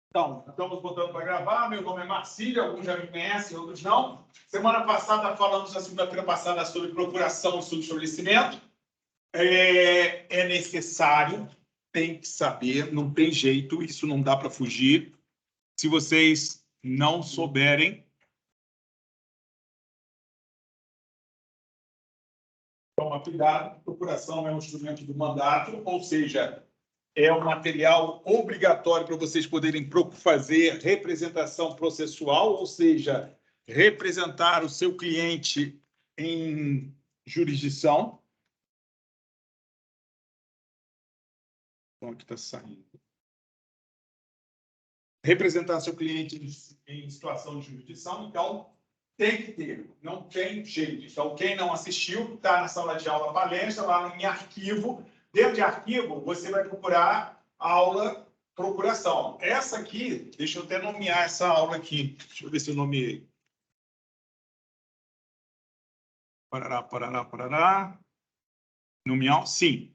Então, estamos voltando para gravar. Meu nome é Marcílio, alguns já me conhecem, outros não. Semana passada falamos, na segunda-feira passada, sobre procuração e subestabelecimento. É necessário, tem que saber, não tem jeito, isso não dá para fugir. Se vocês não souberem, toma cuidado, procuração é um instrumento do mandato, ou seja, é um material obrigatório para vocês poderem fazer representação processual, ou seja, representar o seu cliente em jurisdição. Então, aqui está saindo. Representar seu cliente em situação de jurisdição, então, tem que ter, não tem jeito. Então, quem não assistiu, está na sala de aula palestra, lá em arquivo. Dentro de arquivo, você vai procurar aula procuração. Essa aqui, deixa eu até nomear essa aula aqui. Deixa eu ver se eu nomeei. Parará. Nomear, sim.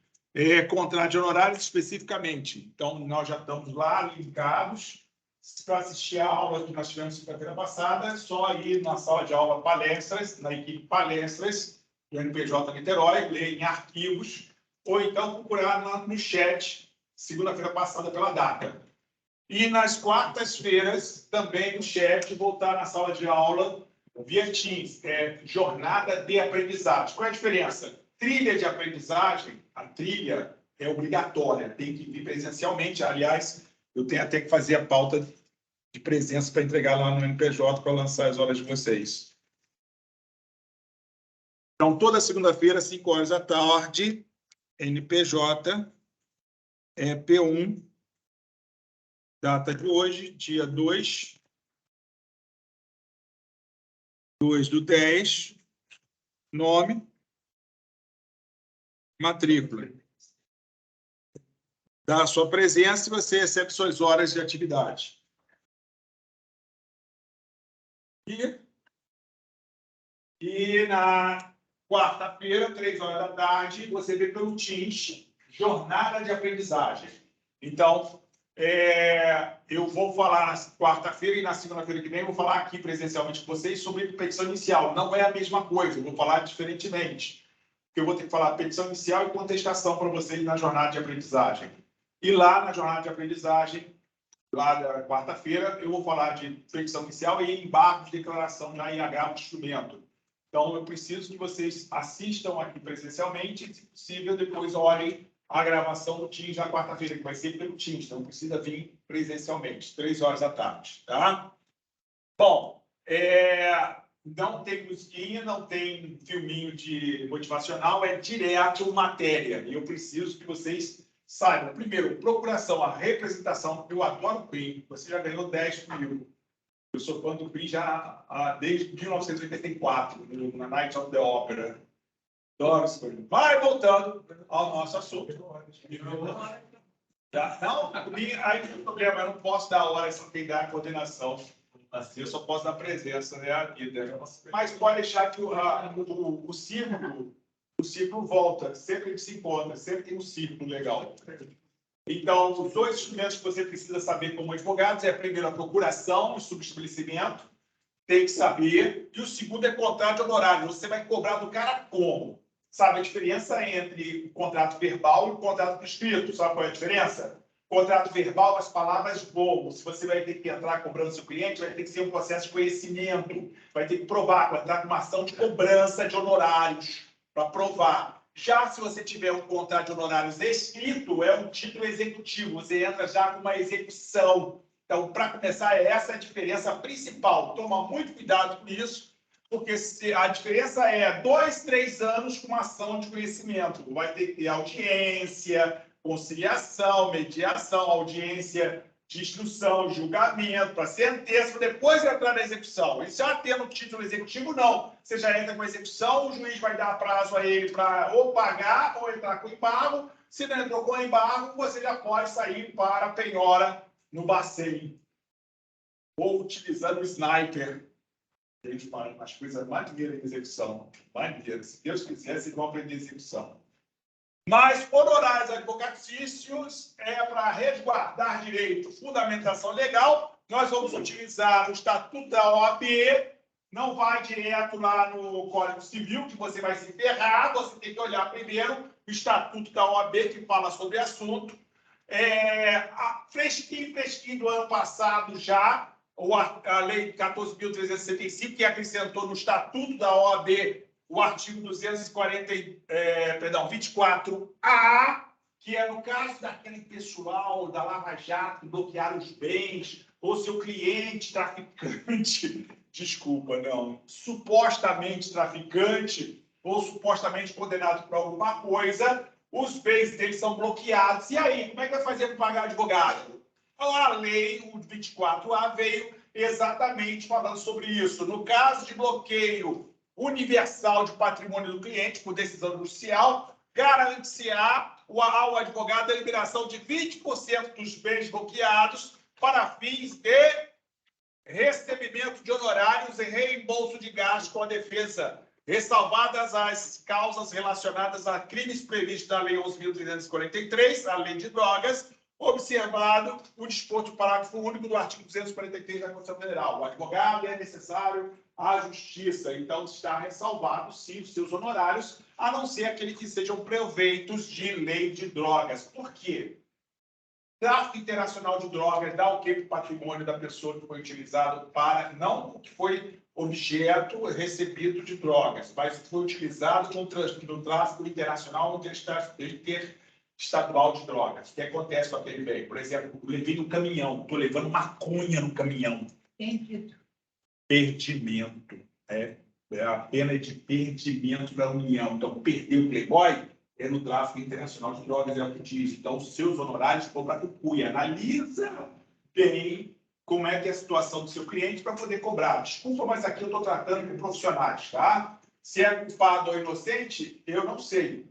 Contrato de honorários especificamente. Então, nós já estamos lá linkados. Para assistir a aula que nós tivemos segunda-feira passada, é só ir na sala de aula palestras, na equipe palestras do NPJ Niterói, ler em arquivos, ou então procurar no chat, segunda-feira passada, pela data. E nas quartas-feiras, também no chat, voltar na sala de aula via Teams, jornada de aprendizagem. Qual é a diferença? Trilha de aprendizagem, a trilha é obrigatória, tem que vir presencialmente. Aliás, eu tenho até que fazer a pauta de presença para entregar lá no NPJ para lançar as horas de vocês. Então, toda segunda-feira, 5 horas da tarde, NPJ, P1, data de hoje, dia 2/10, nome, matrícula. Dá a sua presença e você recebe suas horas de atividade. E na quarta-feira, 3 horas da tarde, você vê pelo Teams, jornada de aprendizagem. Então, eu vou falar na quarta-feira e na segunda-feira que vem, eu vou falar aqui presencialmente com vocês sobre petição inicial. Não é a mesma coisa, eu vou falar diferentemente. Eu vou ter que falar petição inicial e contestação para vocês na jornada de aprendizagem. E lá na jornada de aprendizagem, lá na quarta-feira, eu vou falar de petição inicial e embargo de declaração na IH do instrumento. Então, eu preciso que vocês assistam aqui presencialmente e, se possível, depois olhem a gravação do Teams na quarta-feira, que vai ser pelo Teams, então precisa vir presencialmente, 3 horas da tarde, tá? Bom, não tem musiquinha, não tem filminho de motivacional, é direto matéria. E eu preciso que vocês saibam, primeiro, procuração, a representação. Eu adoro o PRIM, você já ganhou 10 comigo. Eu sou fã do PRIM já desde 1984, na Night of the Opera. Adoro isso. Vai voltando ao nosso assunto. Tá? Não, aí tem problema, eu não posso dar hora sem quem dá a coordenação. Eu só posso dar presença, né? A vida. Mas pode deixar que o círculo volta, sempre que se encontra, sempre tem um círculo legal. Então, os 2 instrumentos que você precisa saber como advogado é, primeiro, a procuração e subestabelecimento, tem que saber, e o segundo é contrato de honorário. Você vai cobrar do cara como? Sabe a diferença entre o contrato verbal e o contrato escrito? Sabe qual é a diferença? Contrato verbal, as palavras voam. Se você vai ter que entrar cobrando seu cliente, vai ter que ser um processo de conhecimento, vai ter que provar, vai entrar com uma ação de cobrança de honorários para provar. Já se você tiver um contrato de honorários escrito, é um título executivo, você entra já com uma execução. Então, para começar, essa é a diferença principal. Toma muito cuidado com isso, porque a diferença é 2, 3 anos com uma ação de conhecimento. Vai ter que ter audiência, conciliação, mediação, audiência de instrução, julgamento, para sentença, para depois entrar na execução. E já tendo título executivo, não. Você já entra com a execução, o juiz vai dar prazo a ele para ou pagar ou entrar com embargo. Se não entrou com embargo, você já pode sair para a penhora no Bacen. Ou utilizando o sniper. Eles falam as coisas maneiras de execução. Maneiras. Se Deus quiser, vocês vão aprender execução. Mas honorários advocatícios é para resguardar direito, fundamentação legal. Nós vamos utilizar o Estatuto da OAB, não vai direto lá no Código Civil, que você vai se ferrar, você tem que olhar primeiro o Estatuto da OAB, que fala sobre o assunto. Fresquinho do ano passado já, a Lei 14.365, que acrescentou no Estatuto da OAB o artigo 24A, que é no caso daquele pessoal da Lava Jato bloquear os bens, ou seu cliente traficante, desculpa, não, supostamente traficante, ou supostamente condenado por alguma coisa, os bens deles são bloqueados. E aí, como é que vai fazer para pagar advogado? A lei, o 24A, veio exatamente falando sobre isso. No caso de bloqueio universal de patrimônio do cliente, por decisão judicial, garante-se-á ao advogado a liberação de 20% dos bens bloqueados para fins de recebimento de honorários e reembolso de gastos com a defesa, ressalvadas as causas relacionadas a crimes previstos na Lei 11.343, a Lei de Drogas, observado o disposto do parágrafo único do artigo 243 da Constituição Federal. O advogado é necessário à justiça, então está ressalvado, sim, os seus honorários, a não ser aqueles que sejam proveitos de lei de drogas. Por quê? Tráfico internacional de drogas dá o que para o patrimônio da pessoa que foi utilizado para, não o que foi objeto recebido de drogas, mas foi utilizado no tráfico internacional no interestadual de drogas. O que acontece com aquele bem? Por exemplo, eu levei no caminhão, estou levando maconha no caminhão. Entendi. Perdimento. É a pena de perdimento da União. Então, perder o Playboy é no tráfico internacional de drogas, é o que diz. Então, os seus honorários vão para a CUI. Analisa bem como é que é a situação do seu cliente para poder cobrar. Desculpa, mas aqui eu estou tratando com profissionais, tá? Se é culpado ou inocente, eu não sei.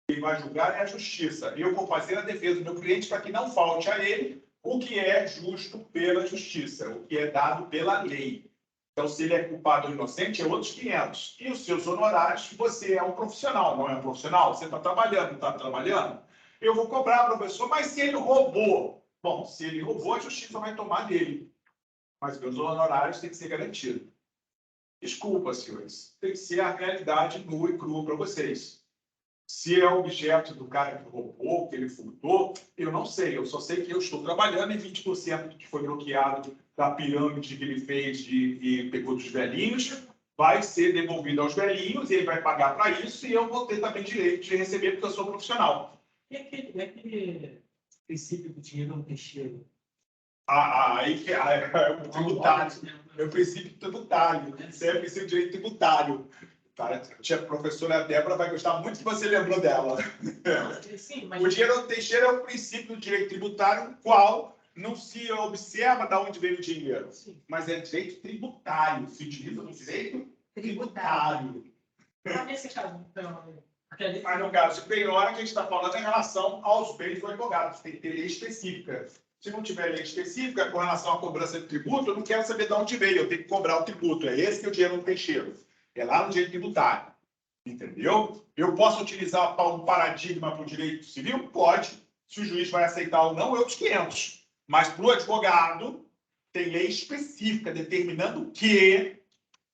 Quem vai julgar é a justiça. Eu vou fazer a defesa do meu cliente para que não falte a ele o que é justo pela justiça, o que é dado pela lei. Então, se ele é culpado ou inocente, é outros 500. E os seus honorários, você é um profissional, não é um profissional? Você está trabalhando, não está trabalhando? Eu vou cobrar, professor, mas se ele roubou? Bom, se ele roubou, a justiça vai tomar dele. Mas meus honorários têm que ser garantidos. Desculpa, senhores. Tem que ser a realidade nua e crua para vocês. Se é objeto do cara que roubou, que ele furtou, eu não sei. Eu só sei que eu estou trabalhando e 20% do que foi bloqueado da pirâmide que ele fez e pegou dos velhinhos vai ser devolvido aos velhinhos e ele vai pagar para isso e eu vou ter também direito de receber porque eu sou profissional. E aquele princípio do dinheiro não tem cheiro? Aí é o tributário. É o princípio tributário. Isso é o princípio de direito tributário. Cara, a professora Débora vai gostar muito que você lembrou dela. Sim, mas... O dinheiro não tem cheiro é o princípio do direito tributário, no qual não se observa de onde veio o dinheiro. Sim. Mas é direito tributário. Se utiliza no direito tributário. Mas nesse caso, então... Mas no caso de penhora, que a gente está falando em relação aos bens do advogado. Tem que ter lei específica. Se não tiver lei específica com relação à cobrança de tributo, eu não quero saber de onde veio. Eu tenho que cobrar o tributo. É esse que o dinheiro não tem cheiro. É lá no direito tributário. Entendeu? Eu posso utilizar um paradigma para o direito civil? Pode. Se o juiz vai aceitar ou não, é outros 500. Mas para o advogado, tem lei específica determinando que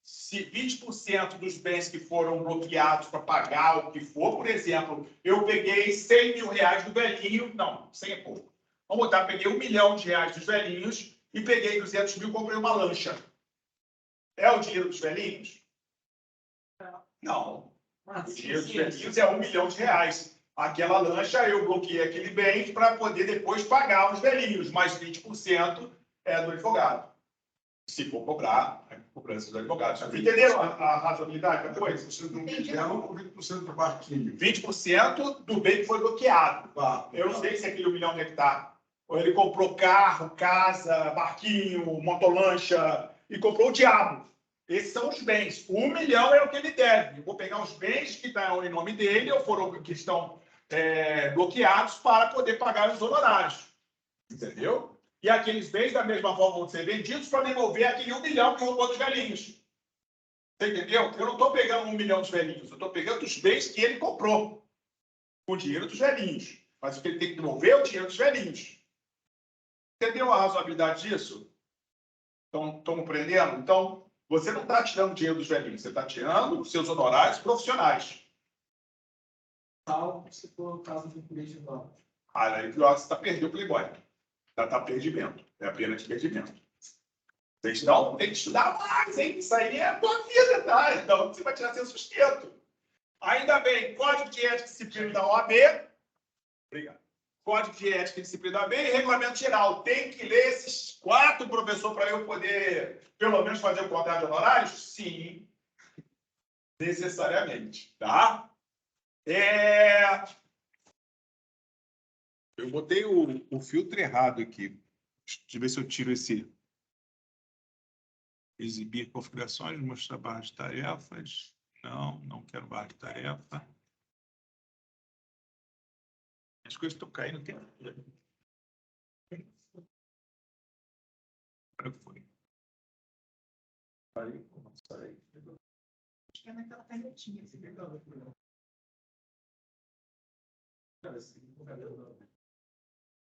se 20% dos bens que foram bloqueados para pagar o que for, por exemplo, eu peguei 100 mil reais do velhinho, não, 100 é pouco. Vamos botar, peguei R$1 milhão dos velhinhos e peguei 200 mil e comprei uma lancha. É o dinheiro dos velhinhos? Não. O dinheiro dos velhinhos é R$1 milhão. Aquela lancha, eu bloqueei aquele bem para poder depois pagar os velhinhos, mas 20% é do advogado. Se for cobrar, é cobrança do advogado. Entenderam a razoabilidade da coisa? 20% do milhão ou 20% do barquinho? 20% do bem que foi bloqueado. Eu não sei se aquele 1 milhão de hectares. Ou ele comprou carro, casa, barquinho, motolancha e comprou o diabo. Esses são os bens. O 1 milhão é o que ele deve. Eu vou pegar os bens que estão em nome dele ou foram que estão bloqueados para poder pagar os honorários. Entendeu? E aqueles bens, da mesma forma, vão ser vendidos para devolver aquele 1 milhão que roubou dos velhinhos. Você entendeu? Eu não estou pegando 1 milhão dos velhinhos. Eu estou pegando os bens que ele comprou. com o dinheiro dos velhinhos. Mas o que ele tem que devolver é o dinheiro dos velhinhos. Entendeu a razoabilidade disso? Estão compreendendo? Então, você não está tirando o dinheiro dos velhinhos, você está tirando os seus honorários profissionais. Salvo se for o caso de polícia nova. Aí, pior, você está perdendo o Playboy. Já está perdimento. É a pena de perdimento. Vocês não tem que estudar mais, hein? Isso aí é a tua vida, tá? Então, você vai tirar seu sustento. Ainda bem, Código de Ética e Disciplina da OAB. Obrigado. Código de Ética e Disciplina da OAB e Regulamento Geral. Tem que ler esses 4, professor, para eu poder, pelo menos, fazer o contrato de honorários? Sim. Necessariamente, tá? Eu botei o filtro errado aqui. Deixa eu ver se eu tiro esse... Exibir configurações, mostrar barra de tarefas. Não quero barra de tarefa. As coisas estão caindo o tempo todo. Agora foi. Parei. Acho que é naquela canetinha.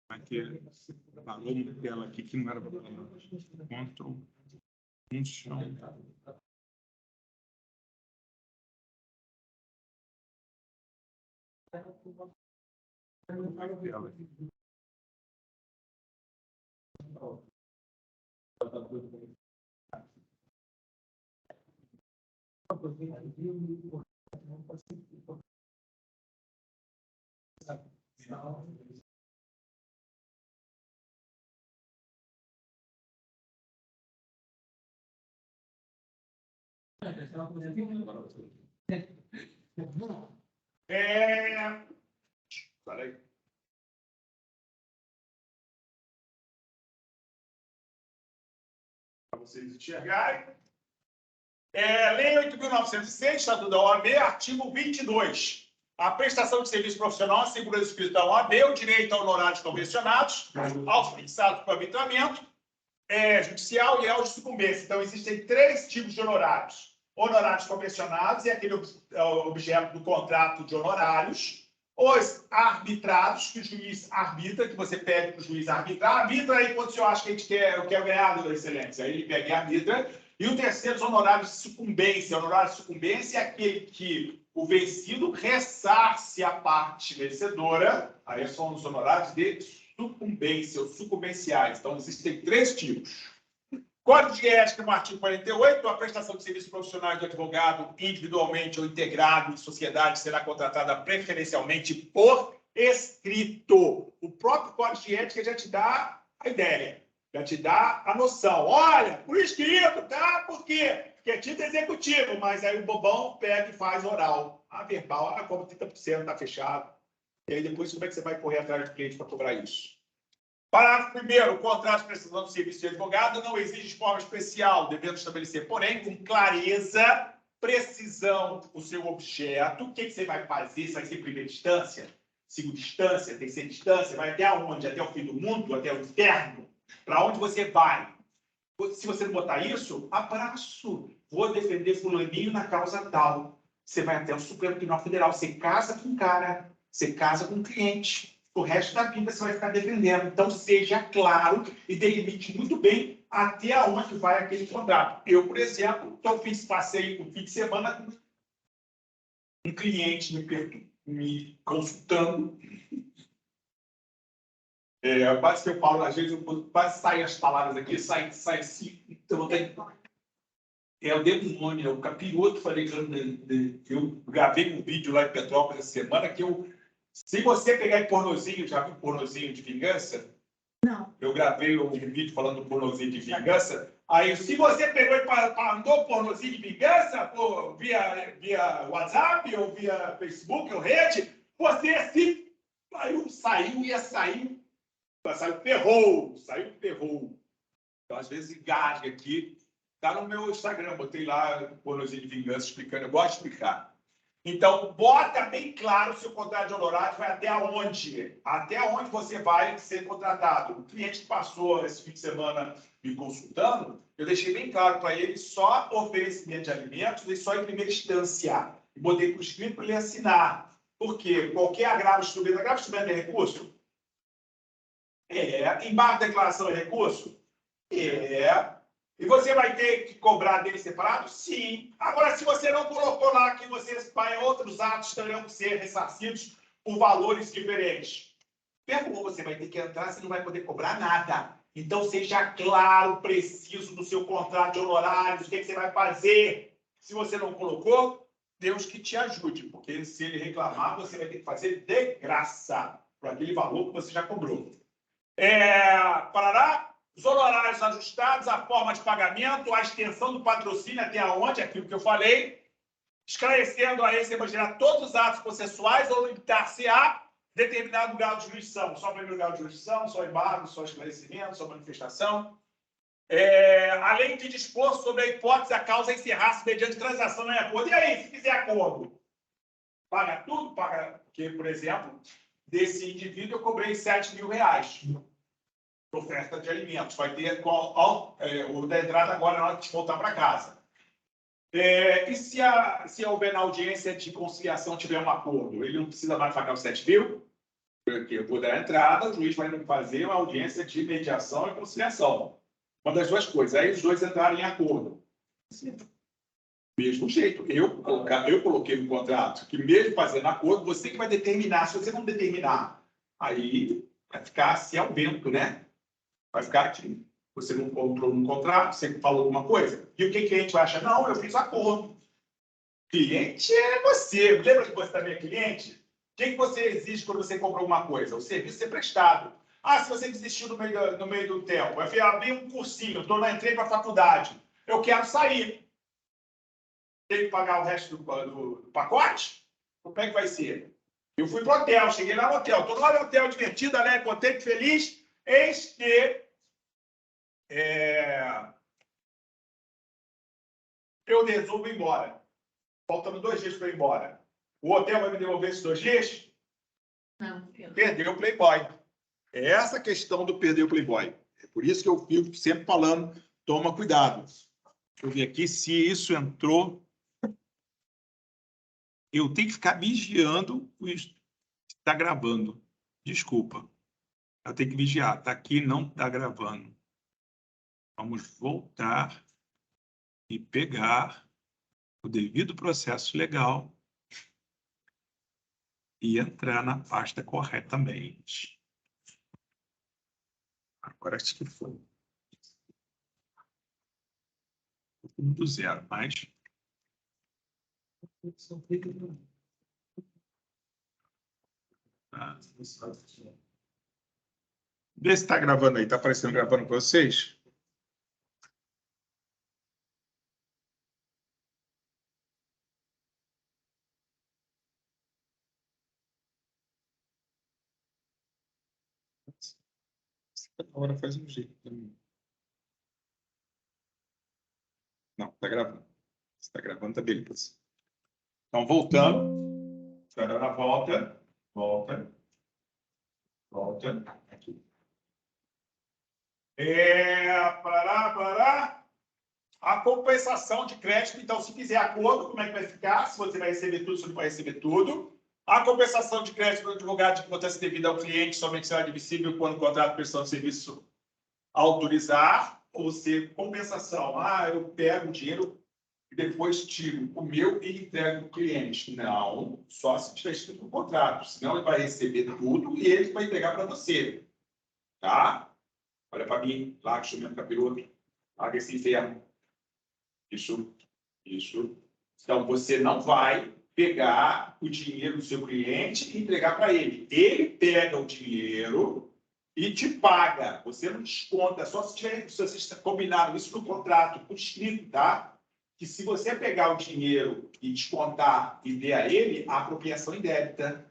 Aqui, parou uma tela aqui que não era para falar. Ctrl. Funciona. Peraí. Para vocês enxergarem. Lei 8.906, Estatuto da OAB, artigo 22. A prestação de serviço profissional assegura o espírito da OAB, o direito a honorários convencionados, aos fixados por arbitramento judicial e aos de sucumbência. Então, existem 3 tipos de honorários. Honorários convencionados é aquele objeto do contrato de honorários. Os arbitrados, que o juiz arbitra, que você pede para o juiz arbitrar. Arbitra aí quando o senhor acha que a gente quer ganhar, Dona Excelência. Aí ele pega e arbitra. E o terceiro, os honorários de sucumbência. O honorário de sucumbência é aquele que o vencido ressarce a parte vencedora. Aí são os honorários de sucumbência, ou sucumbenciais. Então, existem 3 tipos. Código de Ética, no artigo 48, a prestação de serviços profissionais do advogado, individualmente ou integrado em sociedade, será contratada preferencialmente por escrito. O próprio Código de Ética já te dá a ideia, já te dá a noção. Olha, por escrito, tá? Por quê? Porque é título executivo, mas aí o bobão pega e faz oral. A verbal, como 30% está fechado. E aí depois, como é que você vai correr atrás do cliente para cobrar isso? Parágrafo 1º, o contrato de prestação de serviço de advogado não exige de forma especial, devendo estabelecer, porém, com clareza, precisão, o seu objeto. O que você vai fazer? Isso vai ser primeira instância, segunda instância, terceira instância, vai até onde? Até o fim do mundo, até o inferno? Para onde você vai? Se você não botar isso, abraço. Vou defender fulaninho na causa tal. Você vai até o Supremo Tribunal Federal, você casa com um cara, você casa com um cliente. O resto da vida você vai ficar defendendo. Então, seja claro e delimite muito bem até onde vai aquele contrato. Eu, por exemplo, passei um fim de semana com um cliente me consultando. Quase que eu falo, às vezes, quase saem as palavras aqui, sai assim. Então, é o demônio, é o capiroto. Falei que eu gravei um vídeo lá em Petrópolis essa semana que eu... Se você pegar em pornozinho, já viu pornozinho de vingança? Não. Eu gravei um vídeo falando do pornozinho de vingança. Aí, se você pegou e mandou pornozinho de vingança, via WhatsApp, ou via Facebook, ou rede, você se ferrou. Então, às vezes, engasga aqui. Está no meu Instagram, botei lá pornozinho de vingança explicando. Eu gosto de explicar. Então, bota bem claro o seu contrato de honorário vai até onde? Até onde você vai ser contratado. O cliente que passou esse fim de semana me consultando, eu deixei bem claro para ele só oferecimento de alimentos e só em primeira instância. E botei por escrito para ele assinar. Por quê? Qualquer agravo instrumento é recurso? Embargo de declaração é recurso? E você vai ter que cobrar dele separado? Sim. Agora, se você não colocou lá que outros atos terão que ser ressarcidos por valores diferentes, você vai ter que entrar, você não vai poder cobrar nada. Então, seja claro, preciso do seu contrato de honorários, o que você vai fazer. Se você não colocou, Deus que te ajude, porque se ele reclamar, você vai ter que fazer de graça por aquele valor que você já cobrou. Parará, os honorários ajustados, a forma de pagamento, a extensão do patrocínio até onde, aquilo que eu falei, esclarecendo a esse evangelho todos os atos processuais ou limitar-se a determinado grau de jurisdição, só primeiro grau de jurisdição, só embargo, só esclarecimento, só manifestação. Além de dispor sobre a hipótese da causa encerrar-se mediante transação em acordo. E aí, se fizer acordo, paga tudo? Paga, porque, por exemplo, desse indivíduo eu cobrei R$7.000 oferta de alimentos. Vai ter o da entrada agora na hora de voltar para casa. E se houver na audiência de conciliação tiver um acordo, ele não precisa mais pagar os R$7.000? Porque eu vou dar a entrada, o juiz vai fazer uma audiência de mediação e conciliação. Uma das duas coisas. Aí os dois entrarem em acordo. Mesmo jeito. Eu coloquei no contrato que mesmo fazendo acordo, você que vai determinar. Se você não determinar, aí vai ficar assim ao vento, né? Vai ficar aqui. Você não comprou no contrato, você falou alguma coisa. E o que o cliente vai achar? Não, eu fiz acordo. Cliente é você. Lembra que você também é cliente? O que você exige quando você compra alguma coisa? O serviço ser prestado. Se você desistiu no meio do tempo, vai abrir um cursinho, entrei para a faculdade, eu quero sair. Tem que pagar o resto do pacote? Como é que vai ser? Eu fui para o hotel, cheguei lá no hotel, estou lá no hotel divertido, alegre, contente, feliz, eis que eu resolvo ir embora. Faltando 2 dias para ir embora. O hotel vai me devolver esses 2 dias? Não. Perdeu o Playboy. É essa questão do perder o Playboy. É por isso que eu fico sempre falando, toma cuidado. Deixa eu ver aqui se isso entrou. Eu tenho que ficar vigiando o está gravando. Desculpa. Eu tenho que vigiar. Está aqui, não está gravando. Vamos voltar e pegar o devido processo legal e entrar na pasta corretamente. Agora acho que foi. Do zero, mas... Vê se está gravando aí. Está aparecendo gravando para vocês? Agora faz um jeito também. Não, está gravando. Se está gravando, tá beleza. Então, voltando. Esperando a volta. Volta. Aqui. Parará. A compensação de crédito. Então, se fizer acordo, como é que vai ficar? Se você vai receber tudo, se não vai receber tudo. A compensação de crédito do advogado de importância devida ao cliente somente será admissível quando o contrato de prestação de serviço autorizar, ou seja, compensação. Eu pego o dinheiro e depois tiro o meu e entrego o cliente. Não, só se tiver escrito no contrato. Senão ele vai receber tudo e ele vai entregar para você. Tá? Olha para mim, lá que chumento capiroto. Larga esse inferno. Isso. Então, você não vai pegar o dinheiro do seu cliente e entregar para ele. Ele pega o dinheiro e te paga. Você não desconta, só se vocês combinaram isso no contrato, por escrito, tá? Que se você pegar o dinheiro e descontar e der a ele, a apropriação indébita.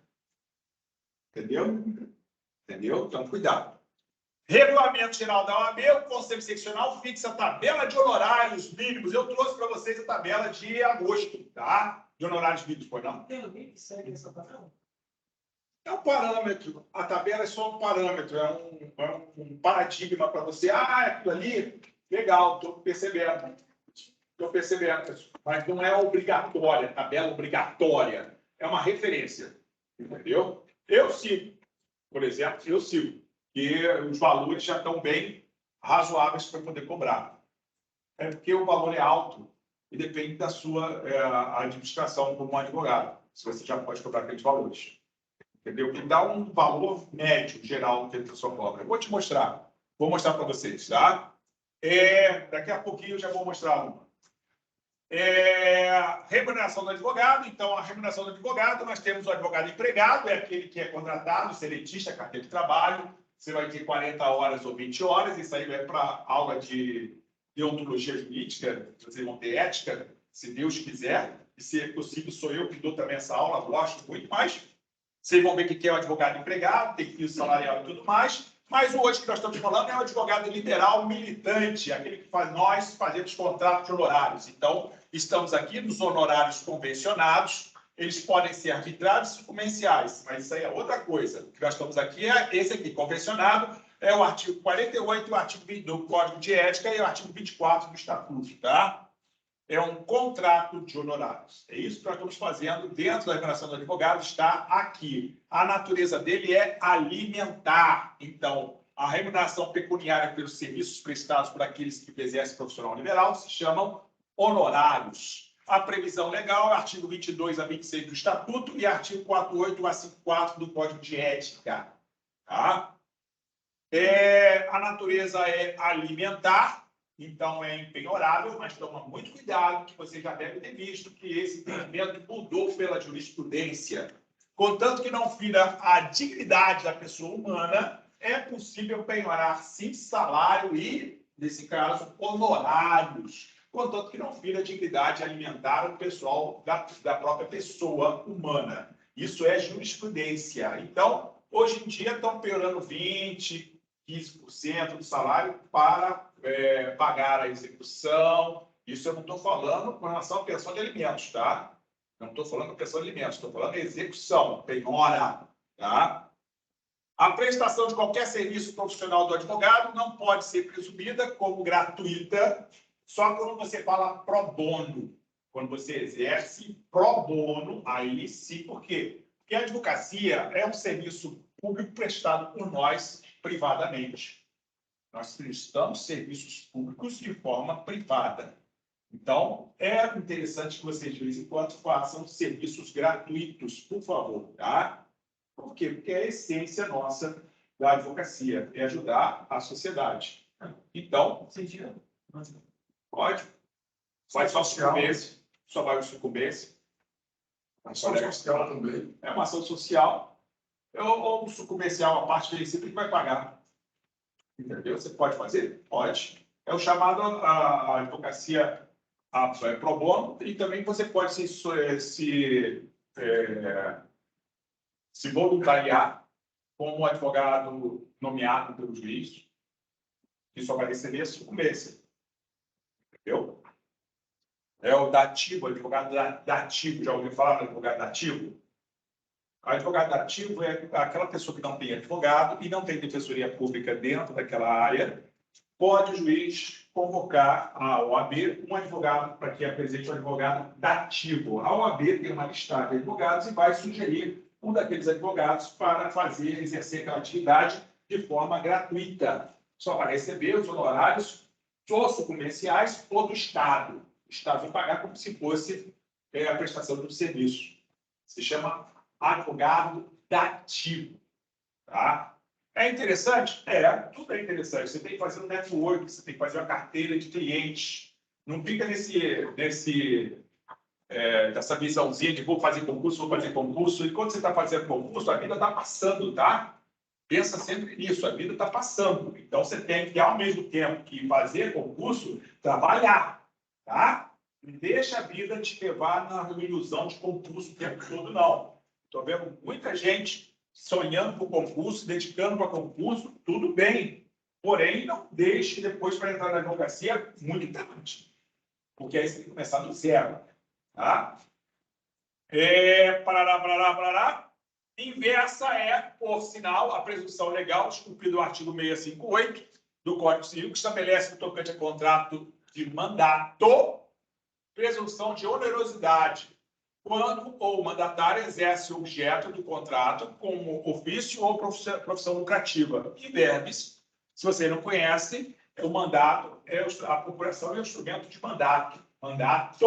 Entendeu? Então, cuidado. Regulamento Geral da OAB, o Conselho Seccional fixa a tabela de honorários mínimos. Eu trouxe para vocês a tabela de agosto, tá? De honorários mínimos, foi não? Tem alguém que segue essa tabela? É um parâmetro. A tabela é só um parâmetro, é um paradigma para você. É aquilo ali, legal, estou percebendo. Mas não é obrigatória, tabela obrigatória. É uma referência. Entendeu? Eu sigo, por exemplo, eu sigo, que os valores já estão bem razoáveis para poder cobrar. É porque o valor é alto e depende da sua administração como advogado, se você já pode cobrar aqueles valores. Entendeu? Que dá um valor médio geral que a pessoa cobra. Eu vou te mostrar. Vou mostrar para vocês, tá? Daqui a pouquinho eu já vou mostrar uma. Remuneração do advogado. Então, a remuneração do advogado, nós temos o advogado empregado, é aquele que é contratado, seletista, carteira de trabalho. Você vai ter 40 horas ou 20 horas. Isso aí vai para aula de deontologia jurídica. Vocês vão ter ética, se Deus quiser. E se é possível, sou eu que dou também essa aula. Gosto muito mais. Vocês vão ver o que é o advogado empregado, tem piso salarial e tudo mais. Mas hoje que nós estamos falando é o advogado liberal militante, aquele que nós fazemos contratos de honorários. Então, estamos aqui nos honorários convencionados, eles podem ser arbitrários e comerciais, mas isso aí é outra coisa. O que nós estamos aqui é esse aqui, convencionado, é o artigo 48, o artigo 20 do Código de Ética e o artigo 24 do Estatuto, tá? É um contrato de honorários. É isso que nós estamos fazendo dentro da remuneração do advogado, está aqui. A natureza dele é alimentar. Então, a remuneração pecuniária pelos serviços prestados por aqueles que exercem profissional liberal se chamam honorários. A previsão legal é o artigo 22 a 26 do Estatuto e artigo 48 a 54 do Código de Ética. Tá? A natureza é alimentar. Então, é impenhorável, mas toma muito cuidado, que você já deve ter visto que esse entendimento mudou pela jurisprudência. Contanto que não fira a dignidade da pessoa humana, é possível penhorar, sim, salário e, nesse caso, honorários. Contanto que não fira a dignidade alimentar o pessoal da própria pessoa humana. Isso é jurisprudência. Então, hoje em dia, estão penhorando 20%, 15% do salário para pagar a execução. Isso eu não estou falando com relação à pensão de alimentos, tá? Não estou falando da pensão de alimentos, estou falando da execução, penhora, tá? A prestação de qualquer serviço profissional do advogado não pode ser presumida como gratuita só quando você fala pro bono. Quando você exerce pro bono, aí sim, por quê? Porque a advocacia é um serviço público prestado por nós privadamente. Nós prestamos serviços públicos de forma privada. Então, é interessante que vocês, de vez em quando, façam serviços gratuitos, por favor, tá? Por quê? Porque é a essência nossa da advocacia, é ajudar a sociedade. Então, pode. Vai só sucumbência, só vai o sucumbência. Ação social também. É uma ação social, ou um sucumbencial, a parte vencida que vai pagar. Entendeu? Você pode fazer? Pode. É o chamado a advocacia pro bono, e também você pode se voluntariar como advogado nomeado pelo juiz, que só vai receber a sucumbência. Entendeu? É o dativo, advogado dativo. Já ouviu falar do advogado dativo? O advogado dativo é aquela pessoa que não tem advogado e não tem defensoria pública dentro daquela área. Pode o juiz convocar a OAB um advogado para que apresente um advogado dativo. A OAB tem uma listagem de advogados e vai sugerir um daqueles advogados para exercer aquela atividade de forma gratuita. Só para receber os honorários sociocomerciais ou do Estado. O Estado vai pagar como se fosse a prestação do serviço. Se chama advogado dativo. Tá? É interessante? Tudo é interessante. Você tem que fazer um network, você tem que fazer uma carteira de clientes. Não fica dessa visãozinha de vou fazer concurso. E quando você está fazendo concurso, a vida está passando, tá? Pensa sempre nisso, a vida está passando. Então, você tem que, ao mesmo tempo que fazer concurso, trabalhar, tá? Não deixa a vida te levar na ilusão de concurso o tempo todo, não. Estou vendo muita gente sonhando com concurso, dedicando para concurso, tudo bem. Porém, não deixe depois para entrar na advocacia muito tarde. Porque aí você tem que começar do zero. Tá? Parará. Inversa é, por sinal, a presunção legal, descumprido o artigo 658 do Código Civil, que estabelece que o tocante a contrato de mandato, presunção de onerosidade. quando o mandatário exerce o objeto do contrato como ofício ou profissão lucrativa. E verbis, se você não conhece, o mandato, a procuração é o instrumento de mandato. Mandato,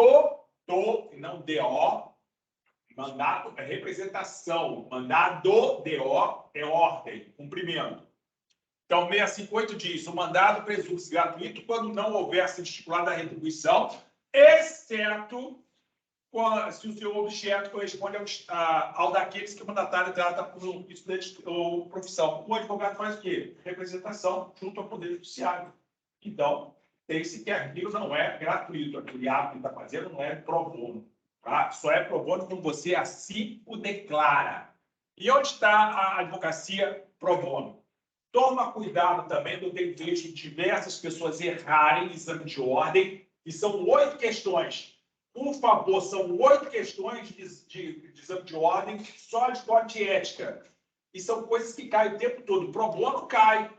e não DO. Mandato é representação. Mandado, DO, é ordem, cumprimento. Então, 658 diz: o mandado presume-se gratuito quando não houver sido estipulada a retribuição, exceto se o seu objeto corresponde ao daqueles que o mandatário trata por estudante ou profissão. O advogado faz o quê? Representação junto ao Poder Judiciário. Então, tem-se que aquilo não é gratuito. Aquele ato que está fazendo não é pro bono. Tá? Só é pro bono quando você assim o declara. E onde está a advocacia pro bono? Toma cuidado também, eu tenho visto diversas pessoas errarem em exame de ordem, e são 8 questões. Por favor, são 8 questões de exame de ordem só de código de ética. E são coisas que caem o tempo todo. Pro bono cai.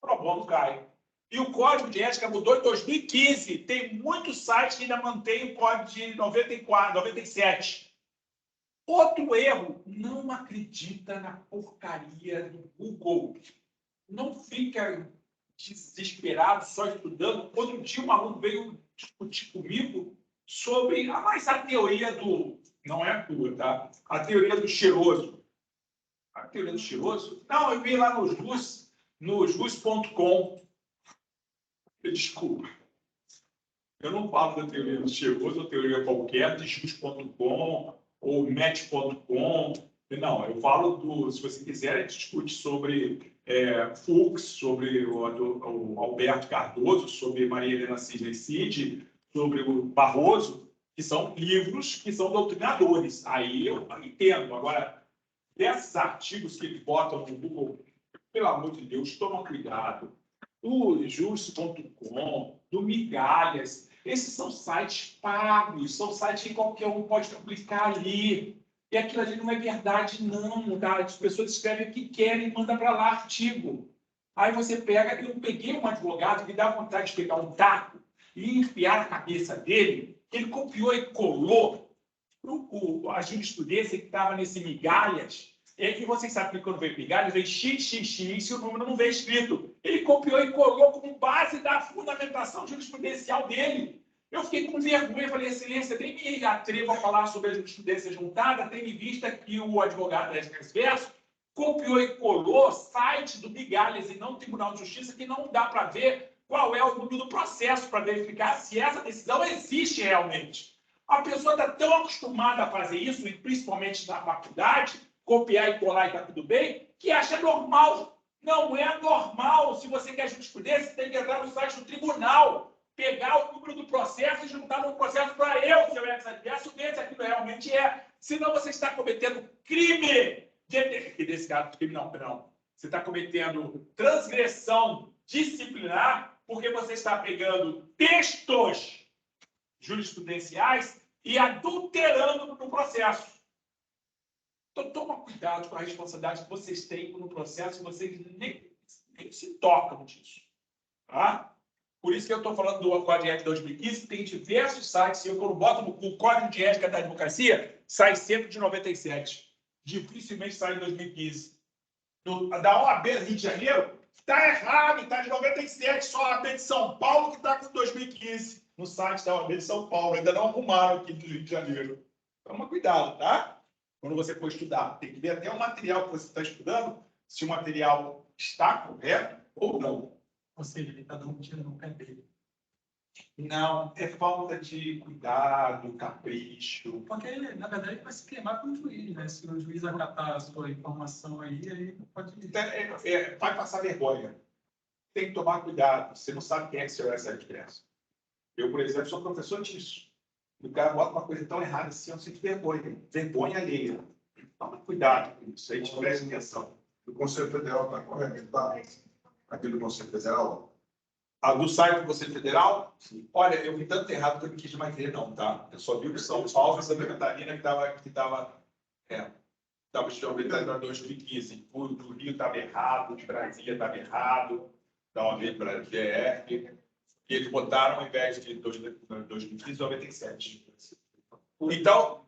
Pro bono cai. E o código de ética mudou em 2015. Tem muitos sites que ainda mantêm o código de 94, 97. Outro erro, não acredita na porcaria do Google. Não fica desesperado só estudando. Outro dia um aluno veio discutir comigo sobre a teoria do... Não é a tua, tá? A teoria do cheiroso. A teoria do cheiroso? Não, eu vi lá no jus.com. Desculpa. Eu não falo da teoria do cheiroso ou teoria qualquer, de jus.com ou match.com. Não, eu falo se você quiser, a gente discute sobre Fux, sobre o Alberto Cardoso, sobre Maria Helena Sidney Cid, sobre o Barroso, que são livros que são doutrinadores. Aí eu entendo. Agora, desses artigos que eles botam no Google, pelo amor de Deus, toma cuidado. Do jus.com, do Migalhas, esses são sites pagos, são sites que qualquer um pode publicar ali. E aquilo ali não é verdade, não, tá? As pessoas escrevem o que querem e mandam para lá artigo. Aí você pega, eu peguei um advogado que dá vontade de pegar um taco e enfiar na cabeça dele, que ele copiou e colou a jurisprudência que estava nesse Migalhas. E vocês sabem que quando veio Migalhas, veio XXX e o número não veio escrito. Ele copiou e colou como base da fundamentação jurisprudencial dele. Eu fiquei com vergonha, falei, excelência, nem me atrevo a falar sobre a jurisprudência juntada, tendo em vista que o advogado Verso copiou e colou site do Migalhas e não do Tribunal de Justiça, que não dá para ver qual é o número do processo para verificar se essa decisão existe realmente. A pessoa está tão acostumada a fazer isso, e principalmente na faculdade, copiar e colar e está tudo bem, que acha normal. Não é normal. Se você quer jurisprudência, você tem que entrar no site do tribunal, pegar o número do processo e juntar no processo para eu, seu ex-adverso, ver se aquilo realmente é. Senão você está cometendo crime. Que desse caso, crime não. Você está cometendo transgressão disciplinar porque você está pegando textos jurisprudenciais e adulterando no processo. Então, toma cuidado com a responsabilidade que vocês têm no processo, vocês nem se tocam disso. Tá? Por isso que eu estou falando do Código de Ética de 2015, tem diversos sites, eu quando boto no Código de Ética da Advocacia, sai sempre de 97. Dificilmente sai de 2015. Da OAB do Rio de Janeiro, está errado, está de 97, só a OAB de São Paulo que está com 2015. No site da OAB de São Paulo, ainda não arrumaram aqui do Rio de Janeiro. Toma cuidado, tá? Quando você for estudar, tem que ver até o material que você está estudando, se o material está correto ou não. Ou seja, ele está dando um tiro no pé dele. Não, é falta de cuidado, capricho. Porque, na verdade, ele vai se queimar com o juiz, né? Se o juiz acatar a sua informação aí pode... Vai passar vergonha. Tem que tomar cuidado. Você não sabe quem é que seu ex-adverso. Eu, por exemplo, sou professor disso. O cara bota uma coisa tão errada assim, eu sinto vergonha. Vergonha alheia. Toma cuidado com isso aí, preste atenção. O Conselho Federal está correto, tá? Aqui do Conselho Federal. A do site do Conselho Federal? Sim. Olha, eu vi tanto errado que eu não quis mais ver, não, tá? Eu só vi o de São Paulo e Santa Catarina que estava estudando para 2015. O do Rio estava errado, o de Brasília estava errado, da OAB BR, que eles botaram ao invés de 2015, 97. Então,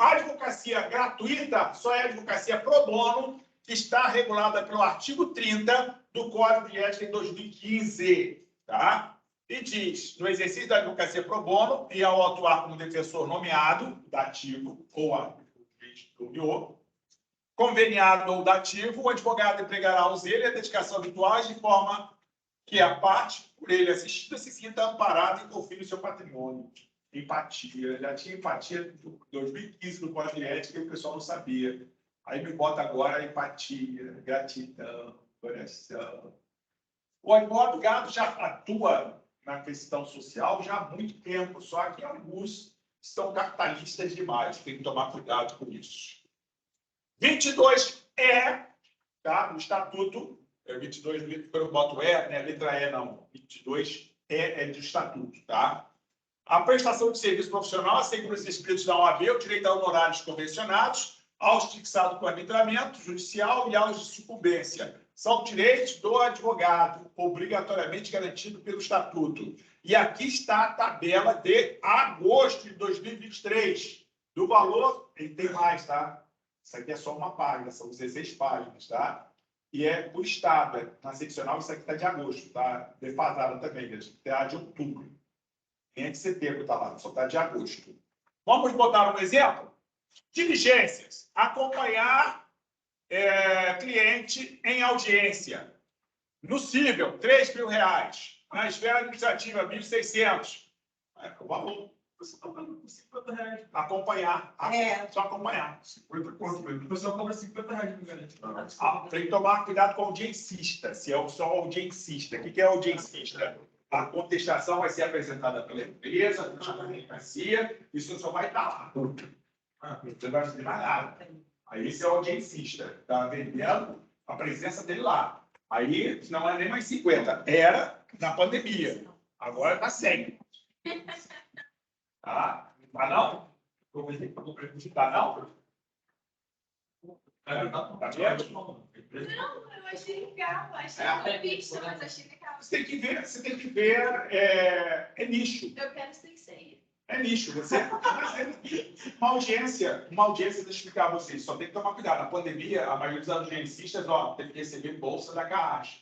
A advocacia gratuita só é advocacia pro bono, que está regulada pelo artigo 30 do Código de Ética em 2015, tá? E diz, no exercício da advocacia pro bono e ao atuar como defensor nomeado, dativo, ou a nomeou, conveniado ou dativo, o advogado empregará o zelo e a dedicação habituais de forma que a parte, por ele assistida, se sinta amparada e confie no seu patrimônio. Empatia. Já tinha empatia em 2015 no Código de Ética e o pessoal não sabia. Aí me bota agora empatia, gratidão, coração. O advogado já atua na questão social já há muito tempo, só que alguns estão capitalistas demais. Tem que tomar cuidado com isso. 22 tá? No Estatuto, 22, quando eu boto né? Letra E não, 22 é do Estatuto, tá? A prestação de serviço profissional assegura os inscritos da OAB o direito a honorários convencionados, aos fixados por arbitramento judicial e aos de sucumbência. São direitos do advogado, obrigatoriamente garantido pelo Estatuto. E aqui está a tabela de agosto de 2023. Do valor, ele tem mais, tá? Isso aqui é só uma página, são 16 páginas, tá? E é por estado, na seccional, isso aqui está de agosto, tá? Defasado também, está de outubro. Nem é de setembro está lá, só está de agosto. Vamos botar um exemplo? Diligências. Acompanhar cliente em audiência. No cível, R$3.000. Na esfera administrativa, R$1.600. É o valor. Você está pagando R$50. Acompanhar. Só acompanhar. 50 conto mesmo. O pessoal cobra R$50 no garante. Tem que tomar cuidado com o audiencista, se é só audiêncista. O que é audiêncista? A contestação vai ser apresentada pela empresa, pela advocacia, isso só vai estar lá. Você não vai fazer mais nada. Aí esse é o audiencista, está vendendo a presença dele lá. Aí não é nem mais 50, era na pandemia. Agora está 100. Tá? Tá não? Tá não? Tá vendo? Não, eu achei legal, achei visto, mas achei legal. Você tem que ver, é nicho. Eu quero sensei. É nicho. Uma audiência, deixa eu explicar a vocês, só tem que tomar cuidado. Na pandemia, a maioria dos audiencistas, teve que receber bolsa da Caixa.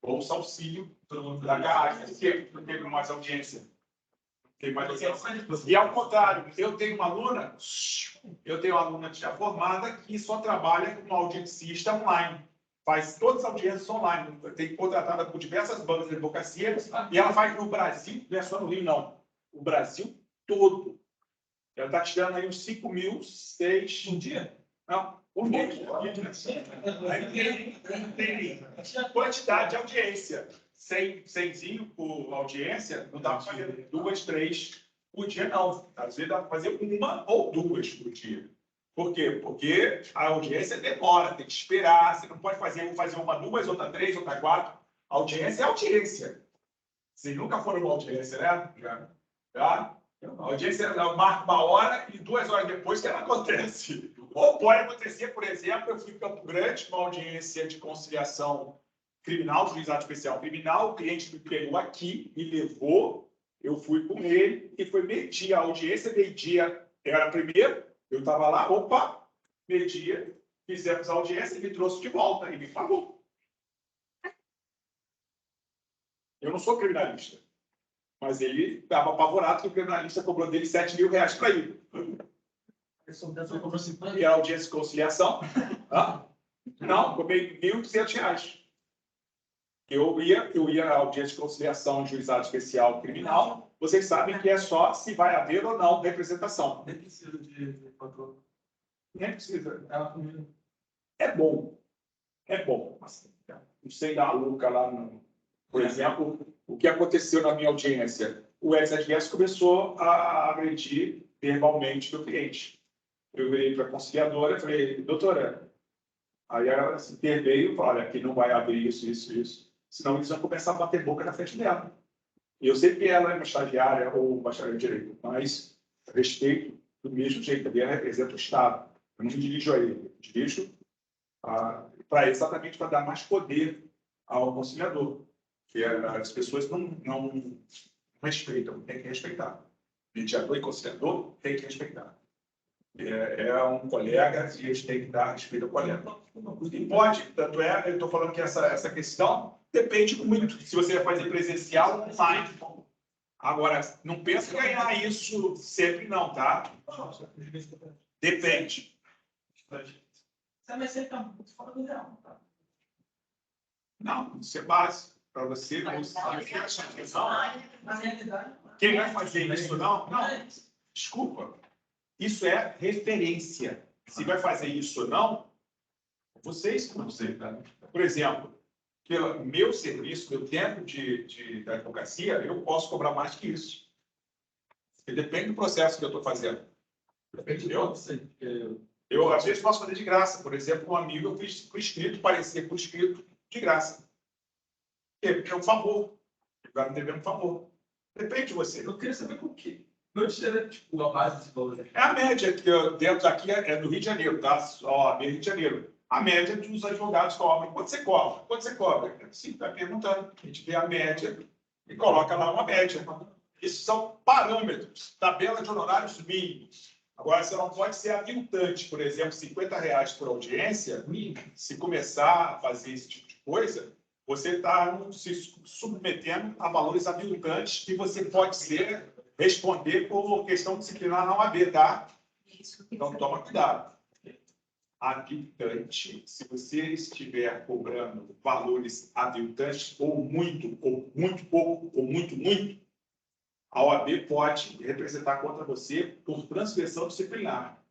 Bolsa auxílio da Caixa. Por quê? Não teve mais audiência. Tem mais audiência. E ao contrário, eu tenho uma aluna já formada que só trabalha como audiencista online. Faz todas as audiências online. Tem contratada por diversas bancas de advocacia e ela faz no Brasil, não é só no Rio, não. O Brasil todo. Ela está tirando aí uns 5.000, 6... Um dia? Não, um dia. Aí tem quantidade de audiência. 100 por audiência, não dá para fazer 2, 3 por dia, não. Às vezes dá para fazer 1 ou 2 por dia. Por quê? Porque a audiência demora, tem que esperar. Você não pode fazer 1, 2, outra 3, outra 4. Audiência é audiência. Vocês nunca foram numa audiência, né? Já? A audiência marca 1 hora e 2 horas depois que ela acontece. Ou pode acontecer, por exemplo, eu fui em Campo Grande, uma audiência de conciliação criminal, juizado especial criminal, o cliente me pegou aqui, me levou, eu fui com ele, e foi meio-dia a audiência, meio-dia era primeiro, eu estava lá, opa, meio-dia, fizemos a audiência, ele me trouxe de volta e me pagou. Eu não sou criminalista, mas ele estava apavorado que o criminalista cobrou dele R$7.000 para ir. E a audiência de conciliação? Não, cobrei R$1.200. Eu ia à audiência de conciliação, juizado especial criminal. Vocês sabem que é só se vai haver ou não representação. Nem precisa de patrão. Nem precisa. É bom. É bom. Não sei da Luca lá, por exemplo, o que aconteceu na minha audiência. O ex-adverso começou a agredir verbalmente do cliente. Eu virei para a conciliadora e falei, doutora, aí ela se interveio e falou, olha, aqui não vai abrir isso. Senão eles vão começar a bater boca na frente dela. E eu sei que ela é uma estagiária ou bacharel em direito, mas respeito do mesmo jeito. Ele representa o Estado. Eu não me dirijo a ele, eu dirijo para exatamente para dar mais poder ao conciliador. Que as pessoas não respeitam, tem que respeitar. Mediador e conciliador tem que respeitar. é um colega e eles têm que dar respeito ao colega. E pode, tanto é, eu estou falando que essa questão depende muito se você vai fazer presencial ou online. Agora, não pensa em ganhar isso sempre não, tá? Depende. Mas você está muito fora do real, tá? Não, isso é básico. Para você, Mas na realidade... quem vai fazer isso não? Não, desculpa. Isso é referência. Se vai fazer isso ou não, vocês não sei. Tá? Por exemplo, pelo meu serviço, meu tempo da advocacia, eu posso cobrar mais que isso. Porque depende do processo que eu estou fazendo. Entendeu? Eu, às vezes, posso fazer de graça. Por exemplo, um amigo, eu fiz por escrito, parecer por escrito, de graça. Porque é um favor. O cara me devendo um favor. Depende de você. Eu queria saber por quê. Não tinha, tipo, a base desse valor. É a média que dentro daqui é do Rio de Janeiro, tá? Ó, Rio de Janeiro. A média dos advogados cobram. Quanto você cobra? Quanto você cobra? Sim, está perguntando. A gente vê a média e coloca lá uma média. Isso são parâmetros, tabela de honorários mínimos. Agora, você não pode ser aviltante, por exemplo, R$50 por audiência. Se começar a fazer esse tipo de coisa, você está se submetendo a valores aviltantes que você pode responder por questão disciplinar na OAB, tá? Então, toma cuidado. Aviltante, se você estiver cobrando valores aviltantes, ou muito pouco, ou muito, a OAB pode representar contra você por transgressão disciplinar.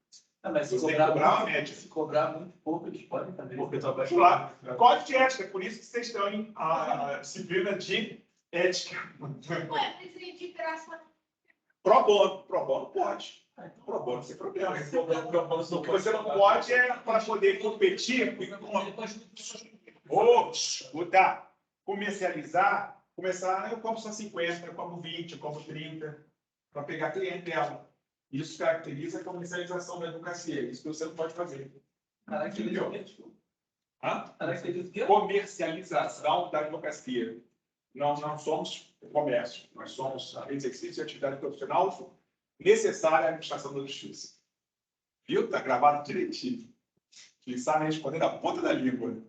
Mas se você tem que cobrar uma muito, média. Se cobrar muito pouco, eles podem também. Claro. Código de ética, por isso que vocês estão em a disciplina de ética. Ué, presidente, de graça. Pro bono pode. Pro bono sem problema. O que você não pode é para poder competir ou mudar, comercializar, começar, eu compro só 50, eu compro 20, eu compro 30, para pegar clientela. Isso caracteriza a comercialização da advocacia. Isso que você não pode fazer. Comercialização da advocacia. Não somos comércio, nós somos exercício de atividade profissional necessária à administração da justiça. Viu? Está gravado direitinho. Quem sabe responder na ponta da língua.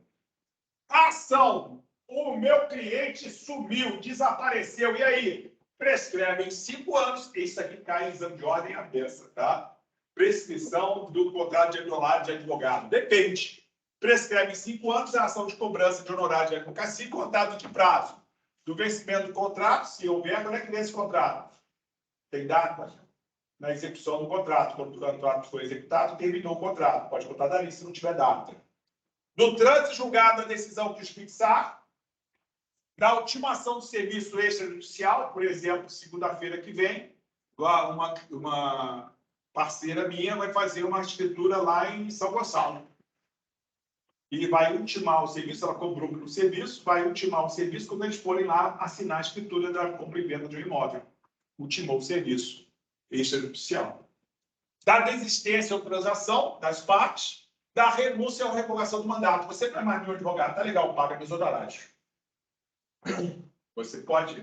Ação! O meu cliente sumiu, desapareceu. E aí? Prescreve em 5 anos. Isso aqui cai em exame de ordem à beça, tá? Prescrição do contrato de honorário de advogado. Depende. Prescreve em 5 anos a ação de cobrança de honorário de advocacia, contado de prazo do vencimento do contrato, se houver, quando é que vence esse contrato? Tem data na execução do contrato. Quando o contrato foi executado, terminou o contrato. Pode contar dali se não tiver data. No trânsito julgado, a decisão que os fixar, da ultimação do serviço extrajudicial, por exemplo, segunda-feira que vem, uma parceira minha vai fazer uma escritura lá em São Gonçalo. E vai ultimar o serviço, ela cobrou pelo serviço, vai ultimar o serviço quando eles forem lá assinar a escritura da compra e venda de um imóvel. Ultimou o serviço extrajudicial. Da desistência ou transação das partes, da renúncia ou revogação do mandato. Você não é mais meu advogado, tá legal, paga meus honorários. Você pode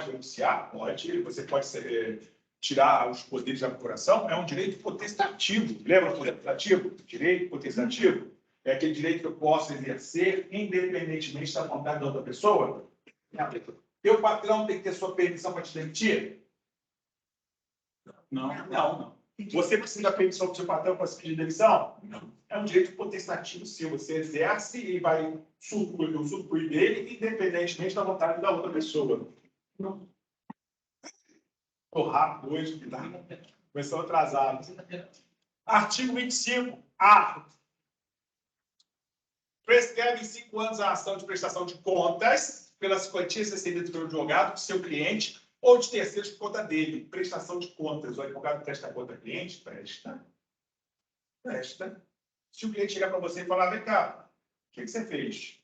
renunciar? Pode. Você pode tirar os poderes da procuração? É um direito potestativo. Lembra do potestativo? Direito potestativo? É aquele direito que eu posso exercer independentemente da vontade da outra pessoa? Teu patrão tem que ter sua permissão para te demitir? Não. Você precisa da permissão do seu patrão para se pedir demissão? Não. É um direito potestativo seu. Você exerce e vai usufruir dele independentemente da vontade da outra pessoa. Não. Estou rápido hoje, que tá começando atrasado. Artigo 25A. Prescreve em 5 anos a ação de prestação de contas pelas quantias recebidas pelo advogado do seu cliente ou de terceiros por conta dele. Prestação de contas. O advogado presta conta ao cliente? Presta. Se o cliente chegar para você e falar, vem cá, o que você fez?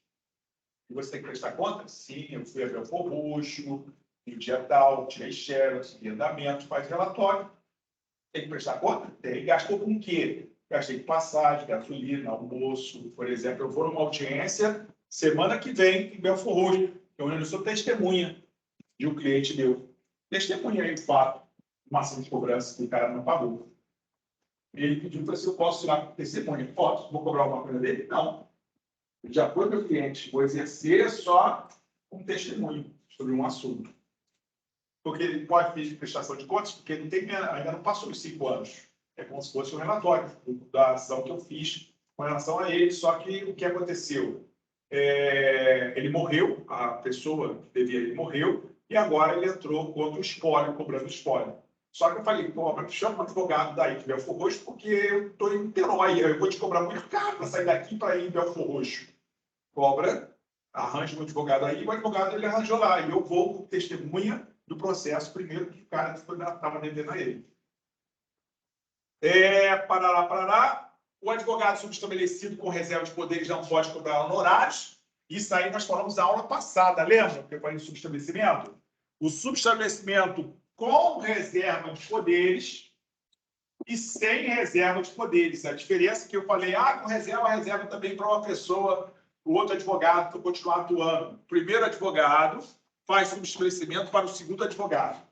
E você tem que prestar conta? Sim, eu fui a Belfor Roxo, no dia tal, tirei xerox, de andamento, faz relatório. Tem que prestar conta? Tem. Gastou com o quê? Gastei com passagem, gasolina, almoço. Por exemplo, eu vou numa audiência semana que vem em Belfor Roxo. Eu sou testemunha de um cliente meu. Testemunha aí o fato, uma ação de cobrança que o cara não pagou. Ele pediu para se eu posso tirar testemunha. Posso? Vou cobrar alguma coisa dele? Não. Ele já foi meu cliente. Vou exercer só um testemunho sobre um assunto. Porque ele pode pedir prestação de contas, porque ele ainda não passou os 5 anos. É como se fosse um relatório da ação que eu fiz com relação a ele. Só que o que aconteceu? Ele morreu, a pessoa que devia ele morreu, e agora ele entrou contra o espólio, cobrando espólio. Só que eu falei, pô, chama um advogado daí de Belford Roxo, porque eu estou em Niterói, eu vou te cobrar muito caro para sair daqui para ir em Belford Roxo. Cobra, arranja um advogado aí, o advogado ele arranjou lá, e eu vou como testemunha do processo primeiro que o cara estava devendo a ele. Parará. O advogado subestabelecido com reserva de poderes não pode cobrar honorários. Isso aí nós falamos na aula passada, lembra? Que eu falei de subestabelecimento? O subestabelecimento com reserva de poderes e sem reserva de poderes. A diferença é que eu falei, com reserva também para uma pessoa, o outro advogado para continuar atuando. O primeiro advogado faz subestabelecimento para o segundo advogado.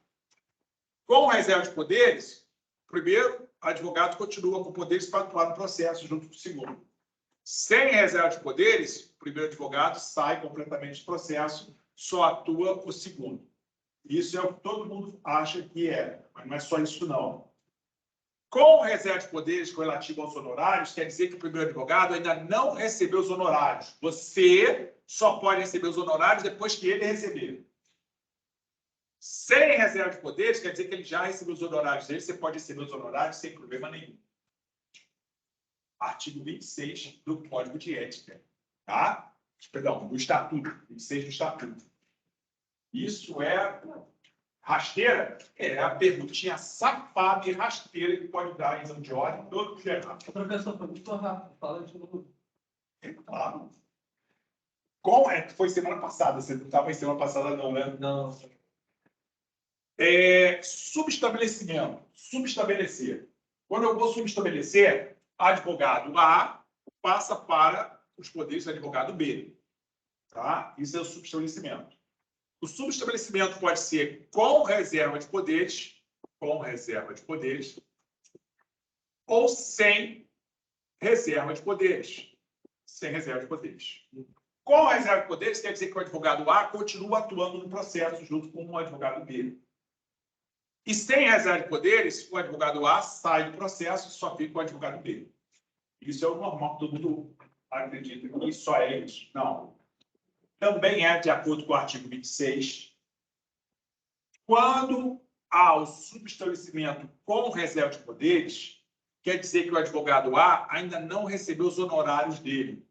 Com reserva de poderes, o primeiro advogado continua com poderes para atuar no processo junto com o segundo. Sem reserva de poderes, o primeiro advogado sai completamente do processo, só atua o segundo. Isso é o que todo mundo acha que é, mas não é só isso não. Com reserva de poderes relativo aos honorários, quer dizer que o primeiro advogado ainda não recebeu os honorários. Você só pode receber os honorários depois que ele receber. Sem reserva de poderes, quer dizer que ele já recebeu os honorários dele, você pode receber os honorários sem problema nenhum. Artigo 26 do Código de Ética. Tá? Perdão, do Estatuto. 26 do Estatuto. Isso é rasteira? É a perguntinha safada e rasteira que pode dar em exame de ordem todo geral. Professor, foi muito rápido. Fala de novo. Claro. Foi semana passada. Você não estava em semana passada não, né? Não. Subestabelecimento. Subestabelecer. Quando eu vou subestabelecer, advogado A passa para os poderes do advogado B. Tá? Isso é o subestabelecimento. O subestabelecimento pode ser com reserva de poderes, ou sem reserva de poderes. Sem reserva de poderes. Com reserva de poderes, quer dizer que o advogado A continua atuando no processo junto com o advogado B. E sem reserva de poderes, o advogado A sai do processo e só fica com o advogado B. Isso é o normal, todo mundo acredita que só é isso. Não. Também é de acordo com o artigo 26. Quando há o subestabelecimento com reserva de poderes, quer dizer que o advogado A ainda não recebeu os honorários dele.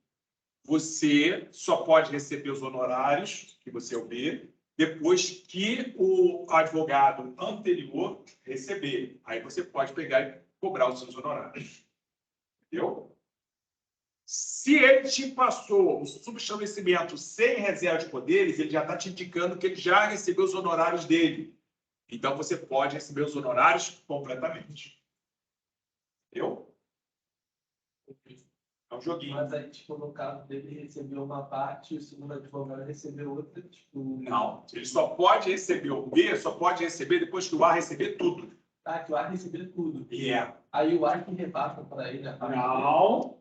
Você só pode receber os honorários, que você é o B, depois que o advogado anterior receber. Aí você pode pegar e cobrar os seus honorários. Entendeu? Se ele te passou o subestabelecimento sem reserva de poderes, ele já está te indicando que ele já recebeu os honorários dele. Então, você pode receber os honorários completamente. Entendeu? É um joguinho. Mas aí, tipo, no caso dele recebeu uma parte e o segundo advogado recebeu outra, tipo... Não, ele só pode receber o B, só pode receber depois que o A receber tudo. Tá, que o A recebeu tudo. É. Aí o A que repassa para ele a parte dele. Não.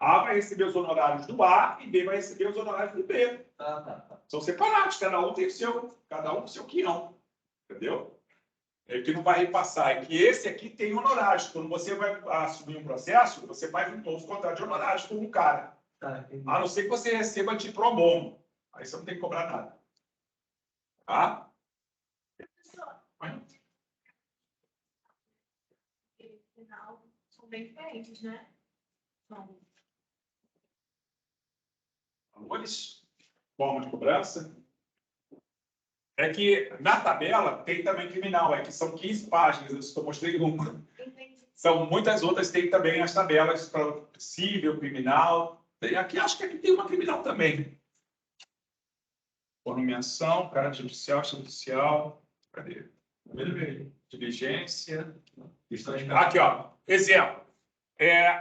A vai receber os honorários do A e B vai receber os honorários do B. Tá. São separados, cada um tem o seu, cada um com o seu quinhão. Entendeu? É que não vai repassar. É que esse aqui tem honorários. Quando você vai assumir um processo, você faz um novo contrato de honorários com um cara. Tá, entendi. A não ser que você receba de pro bono. Aí você não tem que cobrar nada. Tá? Final, são bem diferentes, né? São Valores, forma de cobrança. É que na tabela tem também criminal, é que são 15 páginas, eu só mostrei uma. São muitas outras, tem também as tabelas para civil, criminal. Tem aqui, acho que aqui tem uma criminal também. Por nomeação, caráter judicial, extrajudicial. Cadê? Diligência. Aqui, ó. Exemplo.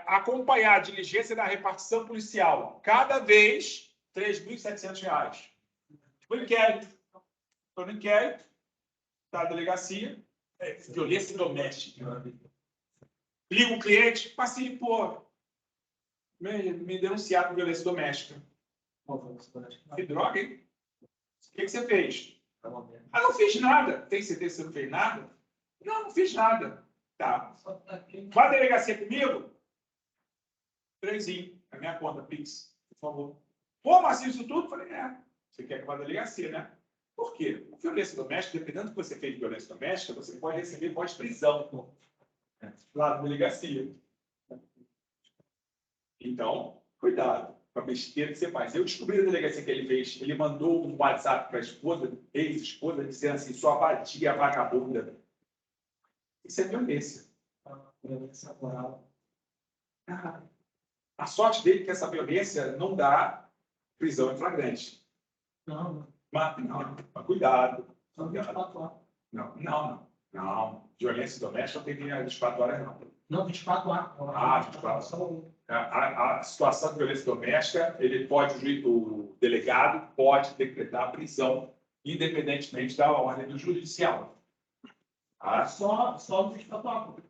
Acompanhar a diligência da repartição policial. Cada vez, R$ 3.700. O inquérito. Estou no inquérito da delegacia. Violência doméstica. Liga o cliente, assim, pô, me denunciaram por violência doméstica. Que droga, hein? O que você fez? Ah, não fiz nada. Tem certeza que você não fez nada? Não, não fiz nada. Tá. Vai à delegacia comigo? 3, a minha conta, Pix, por favor. Pô, mas isso tudo? Falei, você quer que vá à delegacia, né? Por quê? Por violência doméstica, dependendo do que você fez de violência doméstica, você pode receber pós-prisão lá na delegacia. Então, cuidado com a besteira que você faz. Eu descobri na delegacia que ele fez. Ele mandou um WhatsApp para a esposa, ex-esposa, dizendo assim, sua vadia, vagabunda. Isso é violência. Violência moral. A sorte dele é que essa violência não dá prisão em flagrante. Não, Mas cuidado. são 24 horas. Não. Violência doméstica não tem linha 24 horas, não. Não, 24 horas. 24 horas. A situação de violência doméstica, o delegado pode decretar a prisão, independentemente da ordem do judicial. Só no 24 horas.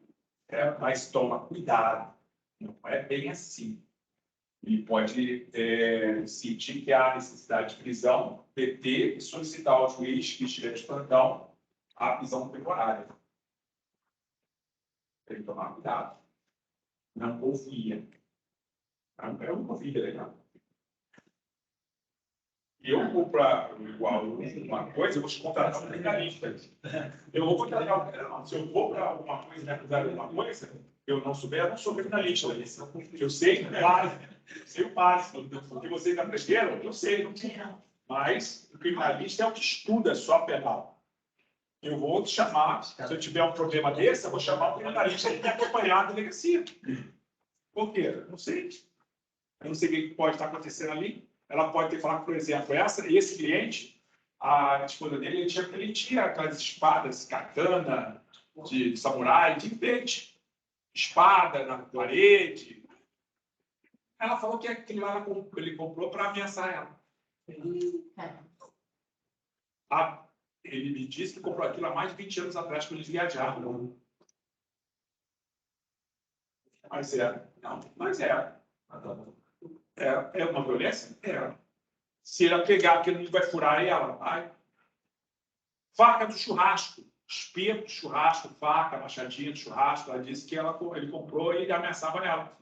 Mas toma cuidado. Não é bem assim. Ele pode sentir que há necessidade de prisão, deter e solicitar ao juiz que estiver de plantão a prisão temporária. Tem que tomar cuidado. Não confia. Eu não confio, legal. Eu vou para uma coisa, eu vou te contratar um criminalista. Eu vou contratar se eu vou para alguma coisa, me acusar de alguma coisa, eu não souber, eu não sou criminalista. Eu sei o básico. O que vocês aprenderam, eu sei. Mas o criminalista é o que estuda só penal. Eu vou te chamar, se eu tiver um problema desse, eu vou chamar o criminalista e me acompanhar na delegacia. Por quê? Eu não sei. Eu não sei o que pode estar acontecendo ali. Ela pode ter falado, por exemplo, esse cliente, a esposa dele, ele tinha aquelas espadas, katana, de samurai, de enfeite. Espada na parede. Ela falou que aquilo lá ele comprou para ameaçar ela. Ele me disse que comprou aquilo há mais de 20 anos atrás, quando eles viajaram. Mas é uma violência? Se ela pegar, aquilo não vai furar ela, vai. Faca do churrasco, espeto do churrasco, faca, machadinha do churrasco. Ela disse que ele comprou e ameaçava ela.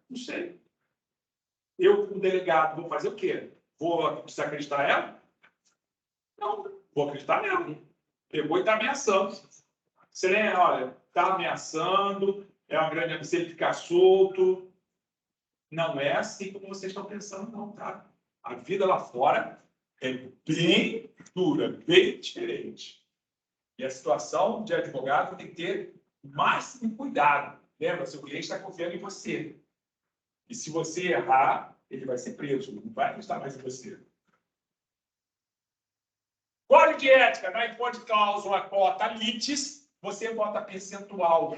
Não sei. Eu, como delegado, vou fazer o quê? Vou desacreditar ela? Não, vou acreditar nela. Pegou e está ameaçando. Você lembra, olha, está ameaçando, é uma grande... Se ele ficar solto... Não é assim como vocês estão pensando, não, tá? A vida lá fora é bem dura, bem diferente. E a situação de advogado tem que ter o máximo cuidado. Lembra, seu cliente está confiando em você. E se você errar, ele vai ser preso, não vai acreditar mais em você. Código de ética, na hipótese de cláusula cota litis, você bota percentual.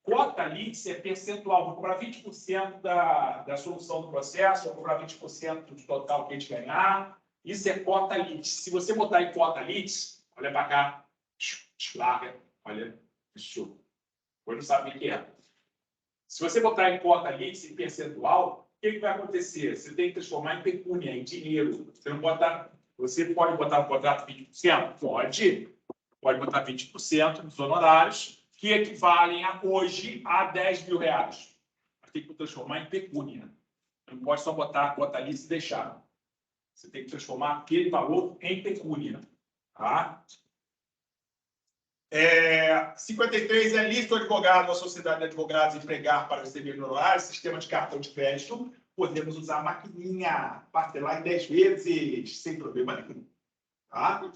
Cota litis é percentual. Vou cobrar 20% da solução do processo, vou cobrar 20% do total que a gente ganhar. Isso é cota litis. Se você botar em cota litis, olha para cá, larga, olha, isso. Você não sabe o que é. Se você botar em cota litis, em percentual, o que vai acontecer? Você tem que transformar em pecúnia, em dinheiro. Você pode botar no contrato 20%? Pode. Pode botar 20% dos honorários, que equivalem hoje a 10 mil reais. Tem que transformar em pecúnia. Não pode só botar a cota litis e deixar. Você tem que transformar aquele valor em pecúnia. Tá? 53 é lícito o advogado ou a sociedade de advogados empregar para receber honorários, sistema de cartão de crédito. Podemos usar a maquininha, parcelar em 10 vezes, sem problema nenhum. Tá?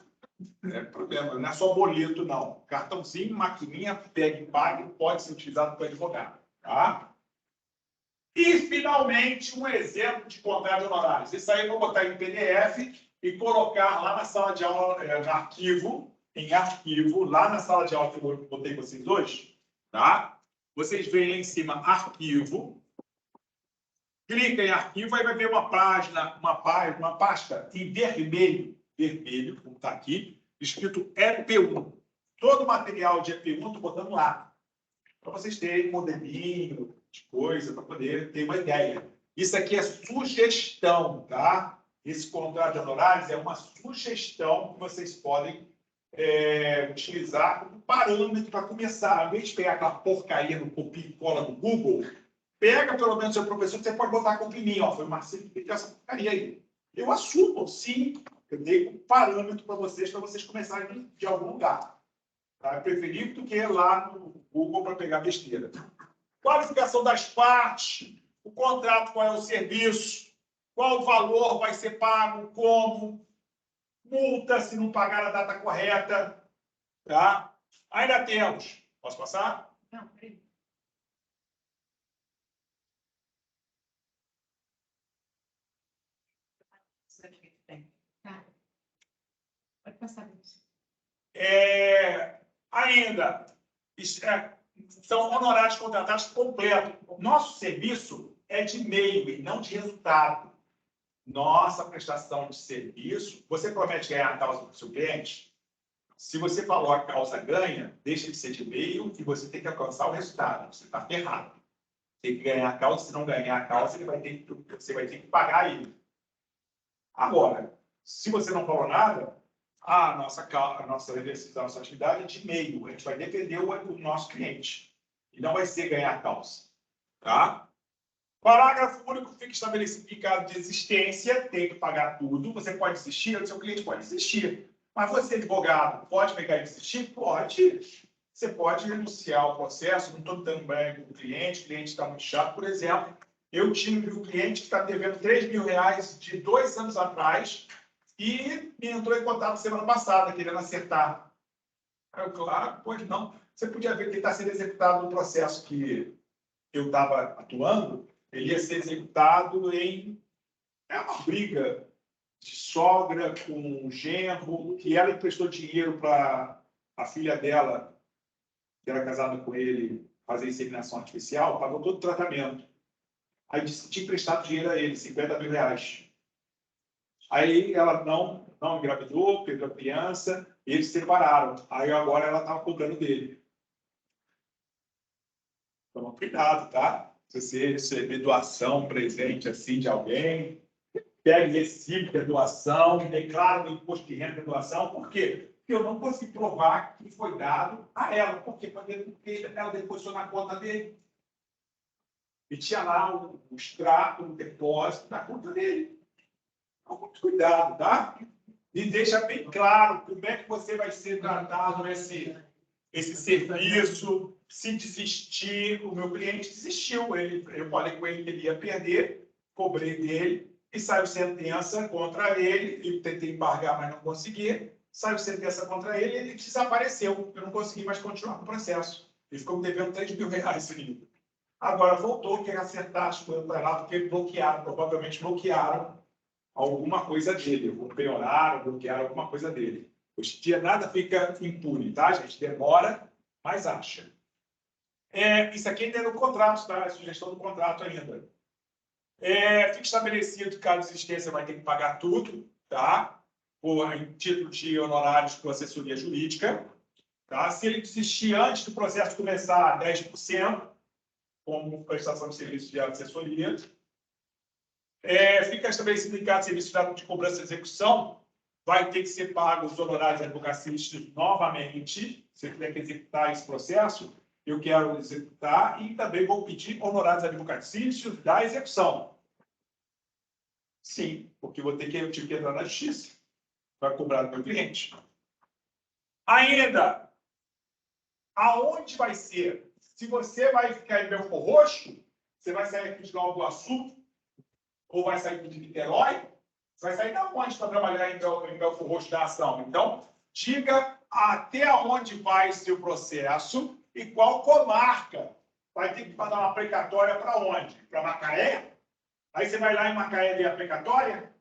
Problema, não é só boleto, não. Cartãozinho, maquininha, pega e pague, pode ser utilizado para advogado. Tá? E, finalmente, um exemplo de contrato de honorários. Isso aí eu vou botar em PDF e colocar lá na sala de aula, em arquivo, lá na sala de aula que eu botei vocês hoje. Tá? Vocês veem lá em cima, arquivo. Clica em arquivo, aí vai ver uma página, uma pasta em vermelho, como está aqui, escrito EP1. Todo o material de EP1 estou botando lá. para vocês terem um modelinho de coisa, para poder ter uma ideia. Isso aqui é sugestão, tá? Esse contrato de honorários é uma sugestão que vocês podem utilizar como parâmetro para começar. Ao invés de pegar aquela porcaria no copia e cola do Google, pega pelo menos o seu professor, você pode botar com em mim, ó, foi o Marcelo que fez essa porcaria aí. Eu assumo, sim, eu dei um parâmetro para vocês começarem de algum lugar. Tá? É preferível do que ir lá no Google para pegar besteira. Qualificação das partes, o contrato, qual é o serviço, qual o valor vai ser pago, como, multa se não pagar a data correta. Tá? Ainda temos. Posso passar? Não, peraí. Tá. Pode passar. Ainda, são honorários contratados completos. Nosso serviço é de meio e não de resultado. Nossa prestação de serviço, você promete ganhar a causa do seu cliente? Se você falou a causa ganha, deixa de ser de meio e você tem que alcançar o resultado. Você está ferrado. Tem que ganhar a causa, se não ganhar a causa, você vai ter que pagar ele. Agora, se você não falou nada, a nossa exercício da nossa atividade é de meio. A gente vai defender o nosso cliente. E não vai ser ganhar a causa. Tá? Parágrafo único, fica estabelecido que em caso de existência, tem que pagar tudo. Você pode desistir, o seu cliente pode desistir. Mas você, advogado, pode pegar e desistir? Pode. Você pode renunciar ao processo, não estou dando bem com o cliente está muito chato. Por exemplo, eu tive um cliente que está devendo R$3.000 de 2 anos atrás e me entrou em contato semana passada, querendo acertar. Aí eu, claro, pode não. Você podia ver que ele está sendo executado no processo que eu estava atuando, ele ia ser executado em uma briga de sogra com um genro, que ela emprestou dinheiro para a filha dela, que era casada com ele, fazer inseminação artificial, pagou todo o tratamento. Aí disse que tinha emprestado dinheiro a ele, R$50.000. Aí ela não engravidou, perdeu a criança, e eles se separaram. Aí agora ela estava cobrando dele. Toma cuidado, tá? Se você receber doação, presente assim de alguém, pegue recibo de doação, declara no imposto de renda de doação. Por quê? Porque eu não consegui provar que foi dado a ela. Por quê? Porque ela depositou na conta dele. E tinha lá o extrato, o depósito na conta dele. Então, muito cuidado, tá? E deixa bem claro como é que você vai ser tratado esse serviço. Se desistir, o meu cliente desistiu. Eu falei com ele que ele ia perder, cobrei dele e saiu sentença contra ele. E tentei embargar, mas não consegui. Saiu sentença contra ele e ele desapareceu. Eu não consegui mais continuar com o processo. Ele ficou me devendo R$3.000 ainda. Agora voltou, quer acertar as coisas para lá, porque provavelmente bloquearam alguma coisa dele. Ou penhoraram, bloquearam alguma coisa dele. Hoje em dia nada fica impune, tá, gente? Demora, mas acha. Isso aqui ainda é no contrato, tá? É sugestão do contrato ainda. Fica estabelecido que, caso de existência, vai ter que pagar tudo, tá? Em título de honorários com assessoria jurídica. Tá? Se ele desistir antes do processo começar, 10%, como prestação de serviço de assessoria. Fica estabelecido que, em caso de serviço de cobrança e execução, vai ter que ser pago os honorários advocatícios novamente. Se ele tiver que executar esse processo, eu quero executar e também vou pedir honorários advocatícios da execução. Sim, porque eu tive que entrar na justiça para cobrar do meu cliente. Ainda, aonde vai ser? Se você vai ficar em Belford Roxo, você vai sair aqui de Nova Iguaçu, ou vai sair de Niterói, você vai sair da onde para trabalhar em Belford Roxo da ação? Então, diga até onde vai ser o processo e qual comarca. Vai ter que mandar uma precatória para onde? Para Macaé? Aí você vai lá em Macaé ver a precatória?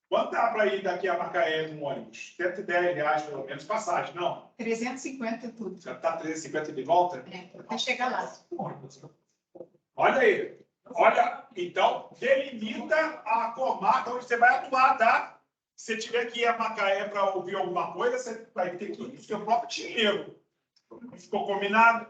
Quanto dá para ir daqui a Macaé no ônibus? R$110 pelo menos passagem, não? 350 tudo. Já está 350 de volta? Até chegar lá. Olha aí. Olha, então, delimita a comarca onde você vai atuar, tá? Se você tiver que ir a Macaé para ouvir alguma coisa, você vai ter que ir com o seu próprio dinheiro. Ficou combinado?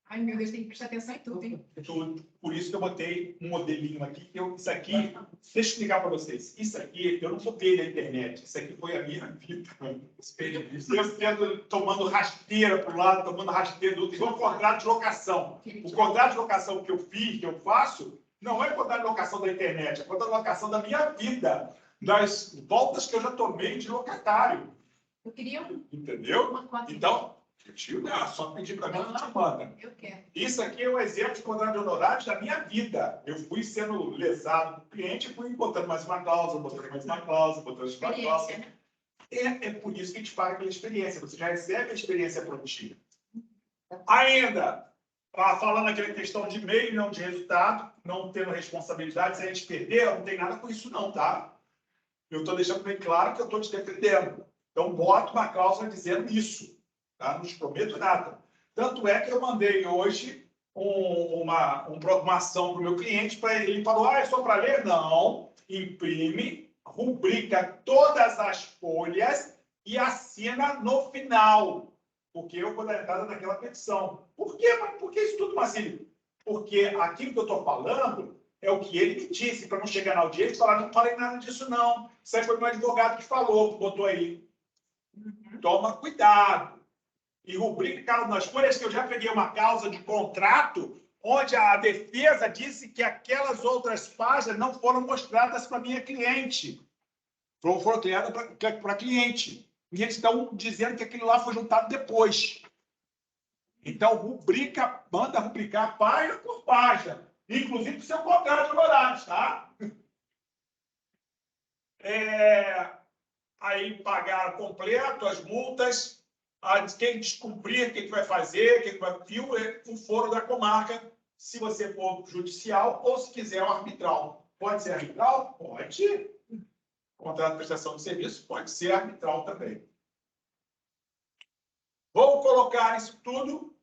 Ai, meu Deus, tem que prestar atenção em tudo, hein? Tudo. Por isso que eu botei um modelinho aqui. Isso aqui, deixa eu explicar para vocês. Isso aqui, eu não copiei da internet. Isso aqui foi a minha vida. Eu tomando rasteira para um lado, tomando rasteira do outro. Igual o contrato de locação. O contrato de locação que eu fiz, que eu faço, não é contrato de locação da internet. É contrato de locação da minha vida. Das voltas que eu já tomei de locatário. Eu queria Entendeu? uma cota. Então, só pedir para mim, não te manda. Eu quero. Isso aqui é um exemplo de contrato de honorários da minha vida. Eu fui sendo lesado do cliente, fui botando mais uma cláusula, botando mais uma cláusula, botando mais uma cláusula. Experiência, né? É por isso que a gente paga pela experiência. Você já recebe a experiência produtiva. Ainda, falando aquela questão de meio não de resultado, não tendo responsabilidade, se a gente perder, não tem nada com isso não, tá? Eu estou deixando bem claro que eu estou te defendendo. Então, boto uma cláusula dizendo isso. Tá? Não te prometo nada. Tanto é que eu mandei hoje uma ação para o meu cliente, para ele falou, é só para ler? Não. Imprime, rubrica todas as folhas e assina no final. Porque eu vou dar entrada naquela petição. Por quê? Por que isso tudo, Marcílio? Porque aquilo que eu estou falando é o que ele me disse, para não chegar na audiência e falar, não falei nada disso, não. Isso aí foi meu advogado que falou, que botou aí. Toma cuidado. E rubrica nas folhas que eu já peguei uma causa de contrato onde a defesa disse que aquelas outras páginas não foram mostradas para minha cliente. Foram criadas para cliente. E eles estão dizendo que aquilo lá foi juntado depois. Então, manda rubricar página por página. Inclusive, seu contrato de honorários, tá? Aí pagaram completo as multas. Quem descumprir, o que vai fazer, e o foro da comarca, se você for judicial ou se quiser um arbitral. Pode ser arbitral? Pode. Contrato de prestação de serviço pode ser arbitral também. Vou colocar isso tudo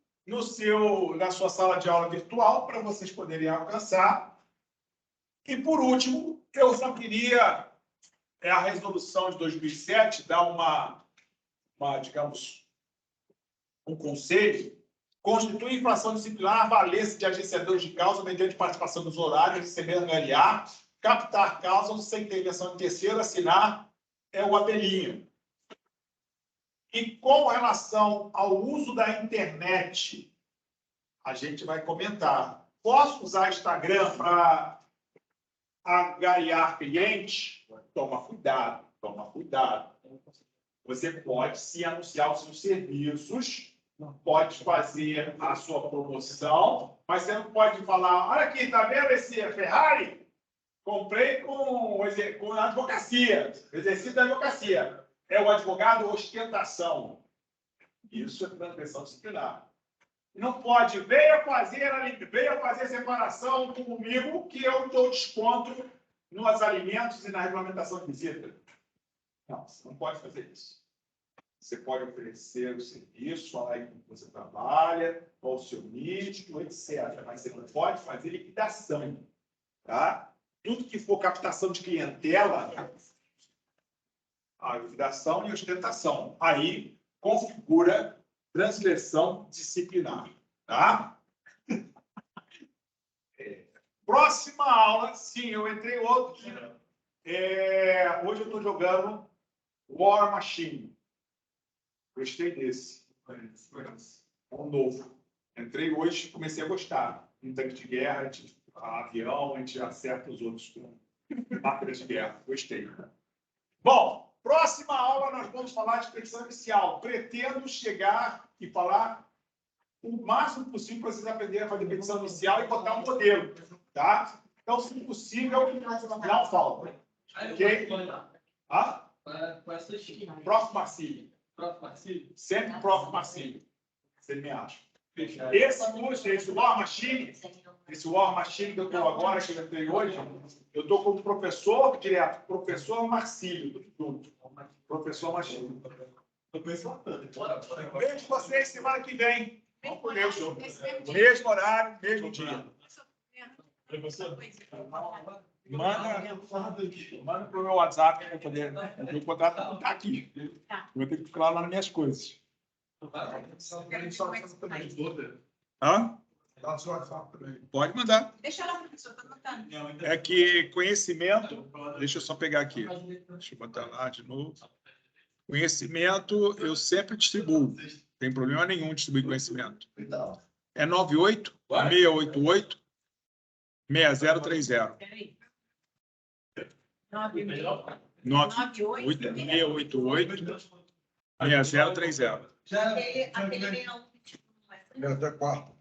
na sua sala de aula virtual para vocês poderem alcançar. E, por último, eu só queria, a resolução de 2007, dar digamos, um conselho, constitui infração disciplinar a valência de agenciadores de causa mediante participação dos horários, recebendo LA, captar causa sem intervenção de terceiro, assinar o apelinho. E com relação ao uso da internet, a gente vai comentar. Posso usar Instagram para angariar clientes? Toma cuidado, toma cuidado. Você pode se anunciar os seus serviços, pode fazer a sua promoção, mas você não pode falar, olha aqui, tá vendo esse Ferrari? Comprei com a advocacia, exercício da advocacia. É o advogado ostentação. Isso é transgressão disciplinar. Não pode, venha fazer separação comigo que eu dou desconto nos alimentos e na regulamentação de visita. Não, você não pode fazer isso. Você pode oferecer o serviço aí que você trabalha, ou o seu nítido, etc. Mas você não pode fazer liquidação. Tá? Tudo que for captação de clientela, a liquidação e ostentação. Aí configura transgressão disciplinar. Tá? Próxima aula, sim, eu entrei outro dia. Hoje eu estou jogando War Machine. Gostei desse. É um novo. Entrei hoje e comecei a gostar. Um tanque de guerra, a gente, avião, a gente acerta os outros com máquinas de guerra. Gostei. Bom, próxima aula nós vamos falar de petição inicial. Pretendo chegar e falar o máximo possível para vocês aprenderem a fazer petição inicial e botar um modelo. Tá? Então, se possível, não falta. Ok? Prof. Marcílio. Sempre Prof. Marcílio. Você me acha. Esse curso, esse War Machine que eu estou agora, que eu entrei hoje, eu estou como professor direto, professor Marcílio, junto. Professor Marcílio. Vejo vocês semana que vem. Vamos por Deus, mesmo horário, mesmo dia. Manda para o meu WhatsApp para poder. O meu contrato não está aqui. Eu vou ter que ficar lá nas minhas coisas. Hã? Dá o seu WhatsApp também. Pode mandar. Deixa ela, professor, tá anotando. É que conhecimento... Deixa eu só pegar aqui. Deixa eu botar lá de novo. Conhecimento, eu sempre distribuo. Não tem problema nenhum distribuir conhecimento. É 98-688-6030. Peraí. 988-688-6030. Aquele leão. É até quarta.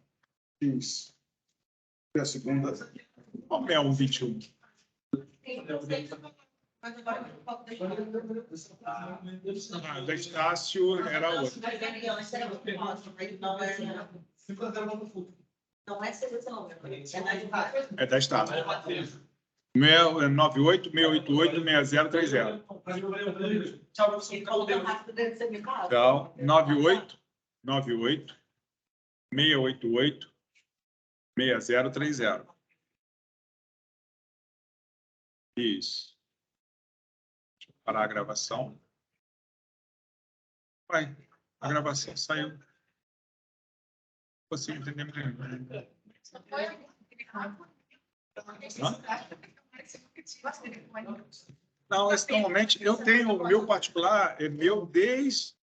Isso. E a segunda. Como é 121? Mas agora eu posso deixar. Ah, da Estácio era outra. Não é seleção, é da Estácio. É da Estácio. Meu é 98-688-6030. Tchau, professor. Ele falou que o rápido deve ser muito alto. Então, 98-688-6030. Isso. Deixa eu parar a gravação. Vai, a gravação saiu. Não consigo entender muito bem. Não, esse, normalmente eu tenho o meu particular, é meu desde